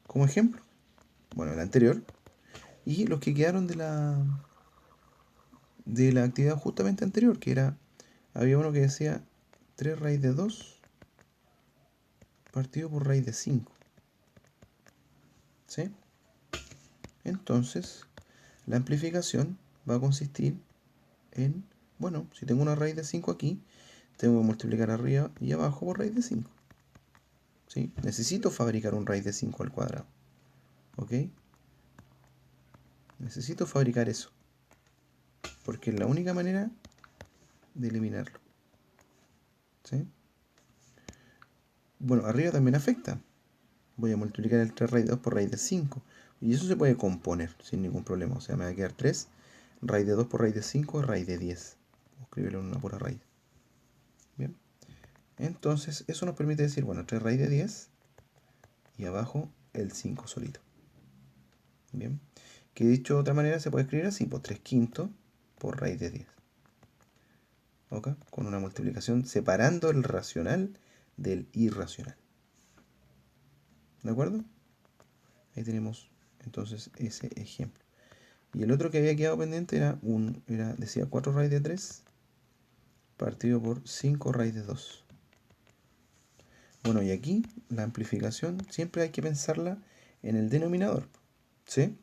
Como ejemplo, bueno, el anterior, y los que quedaron de la actividad justamente anterior, que era, había uno que decía 3 raíz de 2 partido por raíz de 5. ¿Sí? Entonces, la amplificación va a consistir en, bueno, si tengo una raíz de 5 aquí, tengo que multiplicar arriba y abajo por raíz de 5. ¿Sí? Necesito fabricar un raíz de 5 al cuadrado. ¿Ok? Necesito fabricar eso, porque es la única manera de eliminarlo. ¿Sí? Bueno, arriba también afecta. Voy a multiplicar el 3 raíz de 2 por raíz de 5. Y eso se puede componer sin ningún problema. O sea, me va a quedar 3 raíz de 2 por raíz de 5 es raíz de 10. Voy a escribirlo en una pura raíz. Bien. Entonces, eso nos permite decir, bueno, 3 raíz de 10 y abajo el 5 solito. Bien. Que dicho de otra manera se puede escribir así, por 3 quintos por raíz de 10. ¿Ok? Con una multiplicación separando el racional del irracional. ¿De acuerdo? Ahí tenemos entonces ese ejemplo. Y el otro que había quedado pendiente decía 4 raíz de 3 partido por 5 raíz de 2. Bueno, y aquí la amplificación siempre hay que pensarla en el denominador. ¿Sí?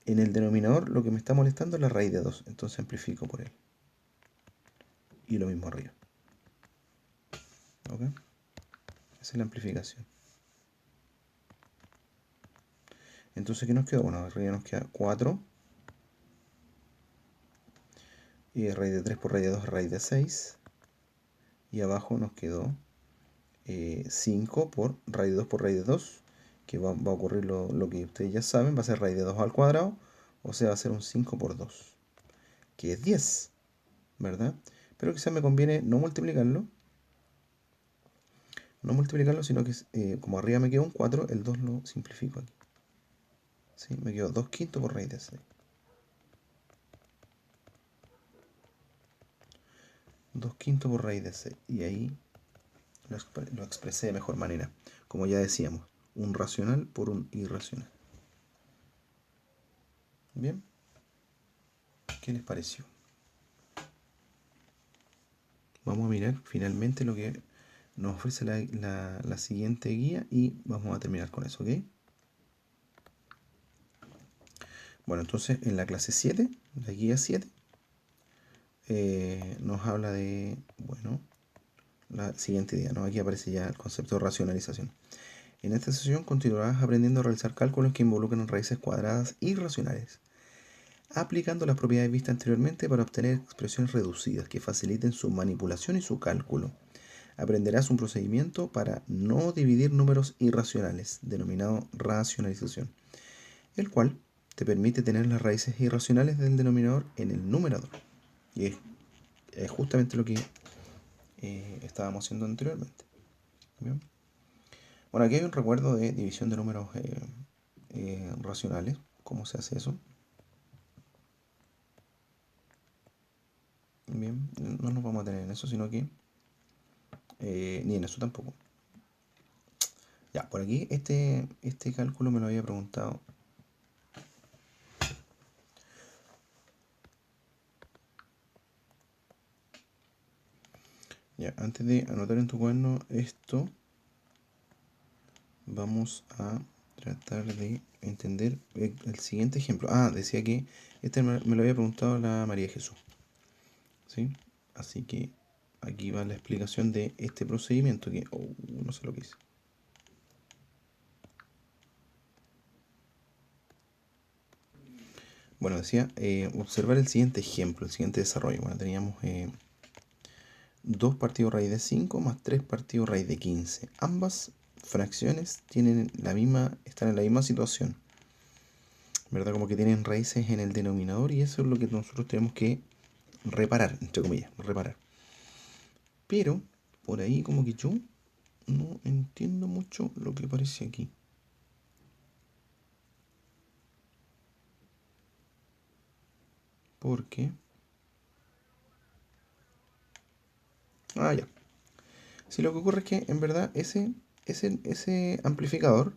En el denominador lo que me está molestando es la raíz de 2. Entonces amplifico por él. Y lo mismo arriba. ¿Ok? Esa es la amplificación. Entonces, ¿qué nos quedó? Bueno, arriba nos queda 4. Y raíz de 3 por raíz de 2 es raíz de 6. Y abajo nos quedó 5 por raíz de 2 por raíz de 2. Que va a ocurrir lo que ustedes ya saben. Va a ser raíz de 2 al cuadrado. O sea, va a ser un 5 por 2. Que es 10. ¿Verdad? Pero quizás me conviene no multiplicarlo. No multiplicarlo, sino que como arriba me queda un 4, el 2 lo simplifico aquí. ¿Sí? Me quedó 2 quintos por raíz de 6. 2 quintos por raíz de 6. Y ahí lo expresé de mejor manera. Como ya decíamos, un racional por un irracional. Bien. ¿Qué les pareció? Vamos a mirar finalmente lo que nos ofrece la siguiente guía y vamos a terminar con eso, ¿ok? Bueno, entonces en la clase 7, la guía 7, nos habla de, bueno, la siguiente idea, ¿no? Aquí aparece ya el concepto de racionalización. En esta sesión continuarás aprendiendo a realizar cálculos que involucran raíces cuadradas y racionales, aplicando las propiedades vistas anteriormente para obtener expresiones reducidas que faciliten su manipulación y su cálculo. Aprenderás un procedimiento para no dividir números irracionales, denominado racionalización, el cual te permite tener las raíces irracionales del denominador en el numerador. Y es justamente lo que estábamos haciendo anteriormente. ¿Bien? Bueno, aquí hay un recuerdo de división de números racionales. ¿Cómo se hace eso? Bien, no nos vamos a tener en eso, sino que ni en eso tampoco. Ya, por aquí este cálculo me lo había preguntado. Ya, antes de anotar en tu cuaderno esto, vamos a tratar de entender el siguiente ejemplo. Ah, decía que este me lo había preguntado la María Jesús. ¿Sí? Así que aquí va la explicación de este procedimiento que no sé lo que hice. Bueno, decía observar el siguiente ejemplo, el siguiente desarrollo. Bueno, teníamos 2 partido raíz de 5 más 3 partido raíz de 15. Ambas fracciones están en la misma situación, ¿verdad? Como que tienen raíces en el denominador y eso es lo que nosotros tenemos que reparar, entre comillas, reparar. Pero por ahí como que yo no entiendo mucho lo que aparece aquí. ¿Por qué? Ah, ya. Si lo que ocurre es que en verdad ese amplificador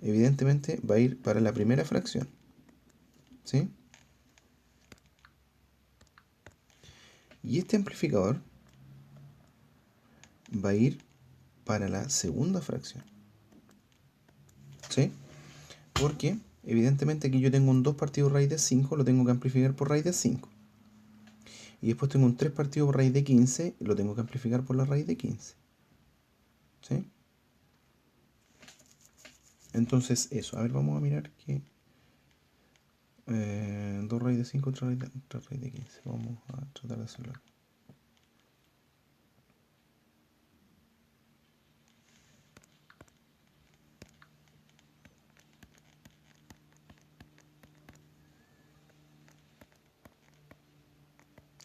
evidentemente va a ir para la primera fracción. ¿Sí? Y este amplificador va a ir para la segunda fracción. ¿Sí? Porque evidentemente aquí yo tengo un 2 partido raíz de 5, lo tengo que amplificar por raíz de 5. Y después tengo un 3 partido por raíz de 15, lo tengo que amplificar por la raíz de 15. ¿Sí? Entonces eso, a ver, vamos a mirar que 2 raíz de 5, otra raíz de 15. Vamos a tratar de hacerlo.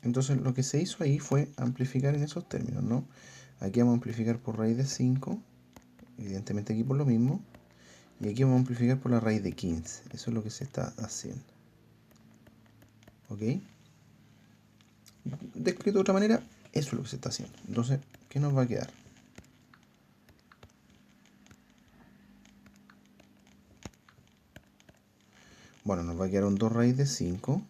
Entonces lo que se hizo ahí fue amplificar en esos términos, ¿no? Aquí vamos a amplificar por raíz de 5, evidentemente aquí por lo mismo, y aquí vamos a amplificar por la raíz de 15. Eso es lo que se está haciendo. ¿Ok? Descrito de otra manera, eso es lo que se está haciendo. Entonces, ¿qué nos va a quedar? Bueno, nos va a quedar un 2 raíz de 5,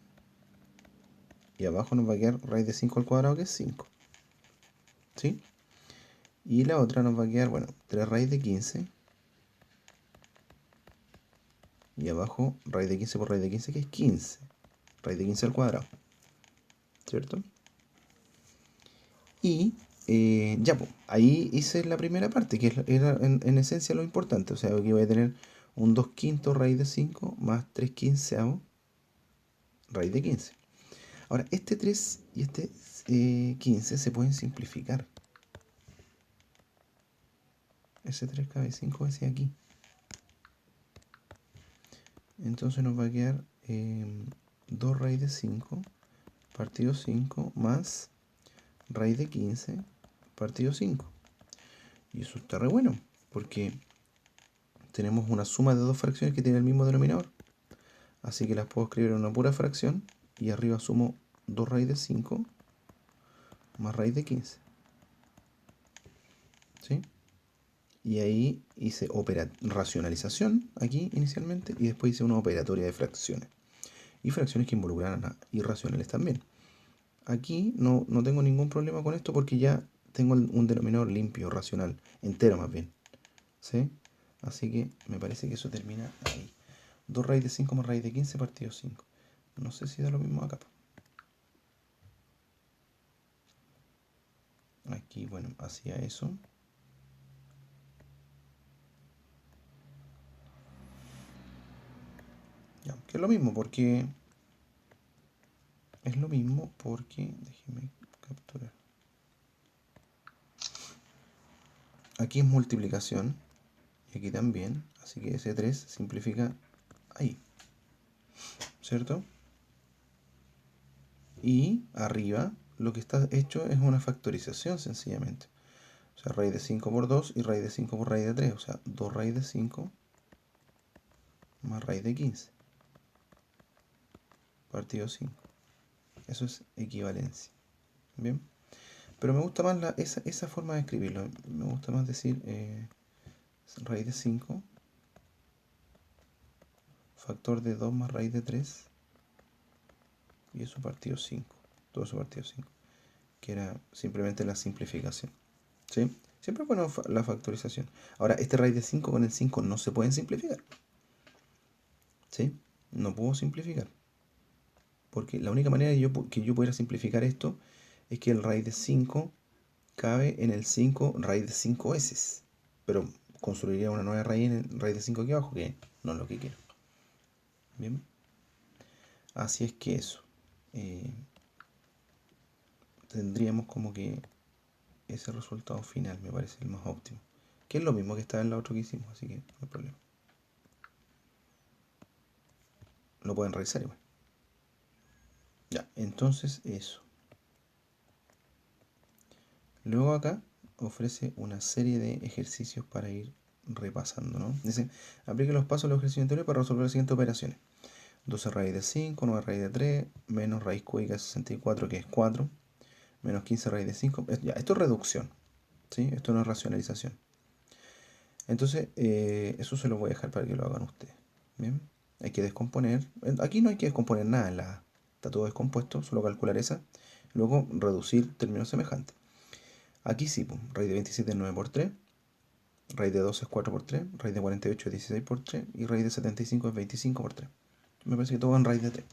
y abajo nos va a quedar raíz de 5 al cuadrado, que es 5. ¿Sí? Y la otra nos va a quedar, bueno, 3 raíz de 15, y abajo raíz de 15 por raíz de 15, que es 15. Raíz de 15 al cuadrado. ¿Cierto? Y ya, pues, ahí hice la primera parte, que era en esencia lo importante. O sea, aquí voy a tener un 2 quintos raíz de 5 más 3 quinceavos raíz de 15. Ahora, este 3 y este 15 se pueden simplificar. Ese 3 cabe 5 veces aquí. Entonces nos va a quedar 2 raíz de 5 partido 5 más raíz de 15 partido 5. Y eso está re bueno, porque tenemos una suma de dos fracciones que tienen el mismo denominador. Así que las puedo escribir en una pura fracción y arriba sumo 2 raíz de 5 más raíz de 15. ¿Sí? Y ahí hice racionalización aquí inicialmente y después hice una operatoria de fracciones. Y fracciones que involucran a irracionales también. Aquí no tengo ningún problema con esto porque ya tengo un denominador limpio, racional, entero más bien. ¿Sí? Así que me parece que eso termina ahí. 2 raíz de 5 más raíz de 15 partido 5. No sé si da lo mismo acá. Aquí, bueno, hacía eso. Ya, que es lo mismo porque... Es lo mismo porque... Déjeme capturar. Aquí es multiplicación. Y aquí también. Así que ese 3 simplifica ahí. ¿Cierto? Y arriba lo que está hecho es una factorización sencillamente. O sea, raíz de 5 por 2 y raíz de 5 por raíz de 3. O sea, 2 raíz de 5 más raíz de 15. Partido 5. Eso es equivalencia. ¿Bien? Pero me gusta más esa forma de escribirlo. Me gusta más decir raíz de 5, factor de 2 más raíz de 3, y eso partido 5. Todo eso partido 5. Que era simplemente la simplificación. ¿Sí? Siempre es bueno la factorización. Ahora, este raíz de 5 con el 5 no se pueden simplificar. ¿Sí? No puedo simplificar. Porque la única manera que yo pudiera simplificar esto es que el raíz de 5 cabe en el 5 raíz de 5 veces. Pero construiría una nueva raíz en el raíz de 5 aquí abajo, que no es lo que quiero. Bien. Así es que eso. Tendríamos como que ese resultado final me parece el más óptimo. Que es lo mismo que estaba en la otra que hicimos, así que no hay problema. Lo pueden revisar igual. Ya, entonces eso. Luego acá ofrece una serie de ejercicios para ir repasando, ¿no? Dice, aplique los pasos de los ejercicios anteriores para resolver las siguientes operaciones. 12 raíz de 5, 9 raíz de 3, menos raíz cúbica de 64, que es 4, menos 15 raíz de 5. Ya, esto es reducción, ¿sí? Esto no es racionalización. Entonces, eso se lo voy a dejar para que lo hagan ustedes. Bien, hay que descomponer. Aquí no hay que descomponer nada, está todo descompuesto, solo calcular esa. Luego reducir términos semejantes. Aquí sí, pues, raíz de 27 es 9 por 3, raíz de 12 es 4 por 3, raíz de 48 es 16 por 3 y raíz de 75 es 25 por 3. Me parece que todo en raíz de 3.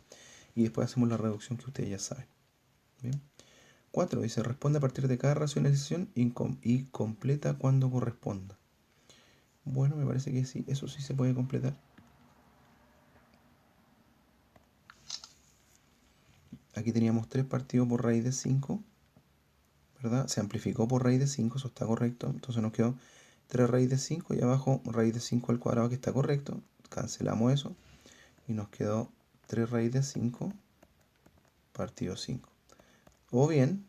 Y después hacemos la reducción que ustedes ya saben. Bien. 4 dice, responde a partir de cada racionalización y completa cuando corresponda. Bueno, me parece que sí, eso sí se puede completar. Aquí teníamos 3 partido por raíz de 5, ¿verdad? Se amplificó por raíz de 5, eso está correcto. Entonces nos quedó 3 raíz de 5 y abajo raíz de 5 al cuadrado, que está correcto. Cancelamos eso y nos quedó 3 raíz de 5 partido 5. O bien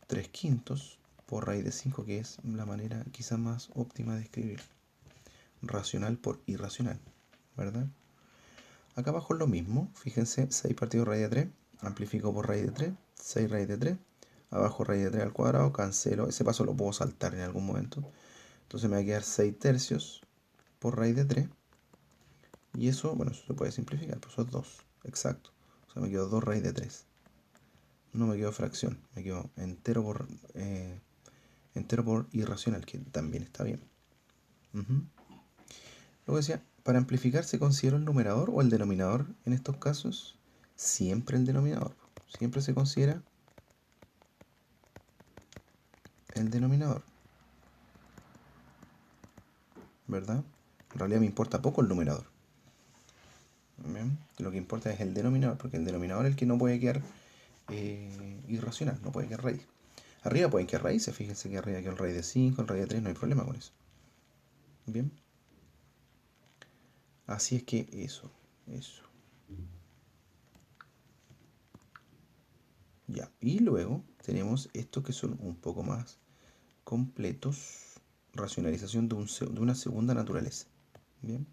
3 quintos por raíz de 5, que es la manera quizás más óptima de escribir. Racional por irracional, ¿verdad? Acá abajo es lo mismo, fíjense, 6 partido raíz de 3, amplifico por raíz de 3, 6 raíz de 3, abajo raíz de 3 al cuadrado, cancelo, ese paso lo puedo saltar en algún momento. Entonces me va a quedar 6 tercios por raíz de 3, y eso, bueno, eso se puede simplificar, pues eso es 2, exacto. O sea, me quedo 2 raíz de 3. No me quedo fracción, me quedo entero por irracional, que también está bien. Luego decía, para amplificar se considera el numerador o el denominador en estos casos. Siempre el denominador. Siempre se considera el denominador, ¿verdad? En realidad me importa poco el numerador. ¿Bien? Lo que importa es el denominador, porque el denominador es el que no puede quedar irracional, no puede quedar raíz. Arriba pueden quedar raíces, fíjense que arriba queda el raíz de 5, el raíz de 3, no hay problema con eso. Bien. Así es que eso. Ya, y luego tenemos estos que son un poco más completos. Racionalización de una segunda naturaleza. Bien.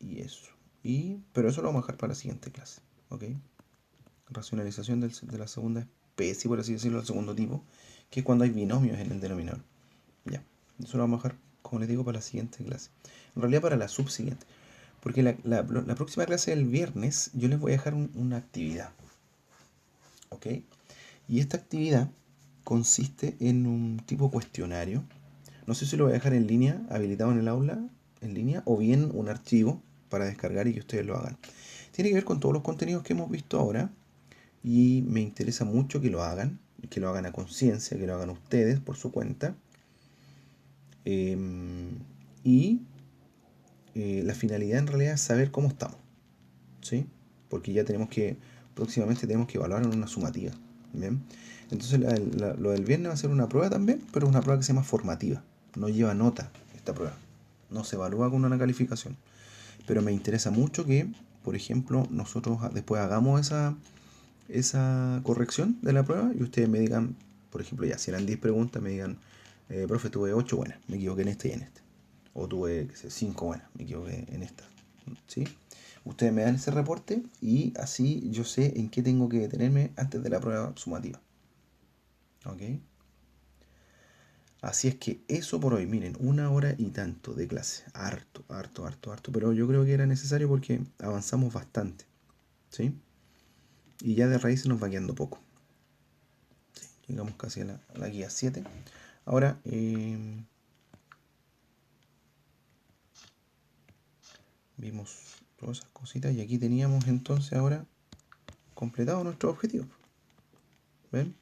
Y eso. Pero eso lo vamos a dejar para la siguiente clase. ¿Ok? Racionalización de la segunda especie, por así decirlo, del segundo tipo, que es cuando hay binomios en el denominador. Ya. Eso lo vamos a dejar, como les digo, para la siguiente clase. En realidad para la subsiguiente. Porque la próxima clase del viernes yo les voy a dejar una actividad. ¿Ok? Y esta actividad consiste en un tipo cuestionario. No sé si lo voy a dejar en línea, habilitado en el aula, en línea, o bien un archivo para descargar y que ustedes lo hagan. Tiene que ver con todos los contenidos que hemos visto ahora y me interesa mucho que lo hagan a conciencia, que lo hagan ustedes por su cuenta. Y la finalidad en realidad es saber cómo estamos, ¿sí? Porque ya próximamente tenemos que evaluar en una sumativa. ¿Bien? Entonces lo del viernes va a ser una prueba también, pero una prueba que se llama formativa. No lleva nota esta prueba. No se evalúa con una calificación. Pero me interesa mucho que, por ejemplo, nosotros después hagamos esa corrección de la prueba y ustedes me digan, por ejemplo, ya, si eran 10 preguntas, me digan, profe, tuve 8 buenas, me equivoqué en esta y en esta. O tuve, qué sé, 5 buenas, me equivoqué en esta. ¿Sí? Ustedes me dan ese reporte y así yo sé en qué tengo que detenerme antes de la prueba sumativa. ¿Ok? Así es que eso por hoy, miren, 1 hora y tanto de clase. Harto, harto, harto, harto. Pero yo creo que era necesario porque avanzamos bastante. ¿Sí? Y ya de raíz nos va quedando poco. ¿Sí? Llegamos casi a la guía 7. Ahora, vimos todas esas cositas y aquí teníamos entonces ahora completado nuestro objetivo. ¿Ven?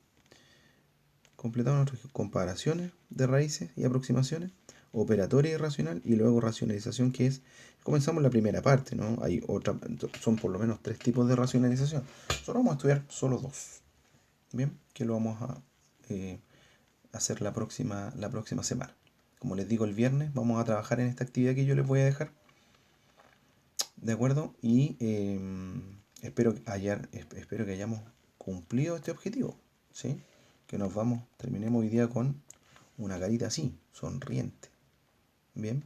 Completado nuestras comparaciones de raíces y aproximaciones, operatoria y racional, y luego racionalización, que es, comenzamos la primera parte, ¿no? Hay otra, son por lo menos 3 tipos de racionalización. Solo vamos a estudiar solo 2, ¿bien? Que lo vamos a hacer la próxima semana. Como les digo, el viernes vamos a trabajar en esta actividad que yo les voy a dejar, ¿de acuerdo? Y espero que hayamos cumplido este objetivo, ¿sí? que nos vamos, terminemos hoy día con una carita así, sonriente. Bien,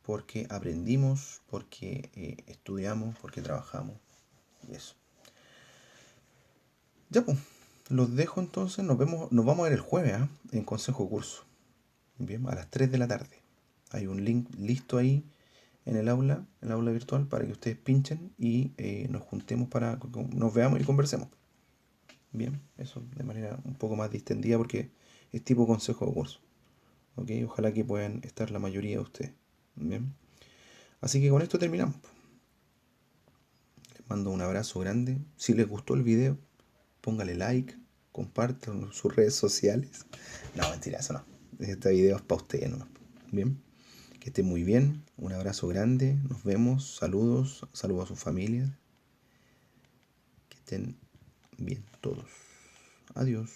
porque aprendimos, porque estudiamos, porque trabajamos y eso. Ya pues, los dejo entonces, nos vamos a ver el jueves, ¿ah? En consejo curso. Bien, a las 3 de la tarde. Hay un link listo ahí en el aula virtual, para que ustedes pinchen y nos juntemos para que nos veamos y conversemos. Bien, eso de manera un poco más distendida porque es tipo consejo de curso. ¿Ok? Ojalá que puedan estar la mayoría de ustedes. Bien. Así que con esto terminamos. Les mando un abrazo grande. Si les gustó el video, póngale like, compártanlo en sus redes sociales. No, mentira, eso no. Este video es para ustedes, ¿no? Bien. Que estén muy bien. Un abrazo grande. Nos vemos. Saludos. Saludos a sus familias. Que estén bien todos. Adiós.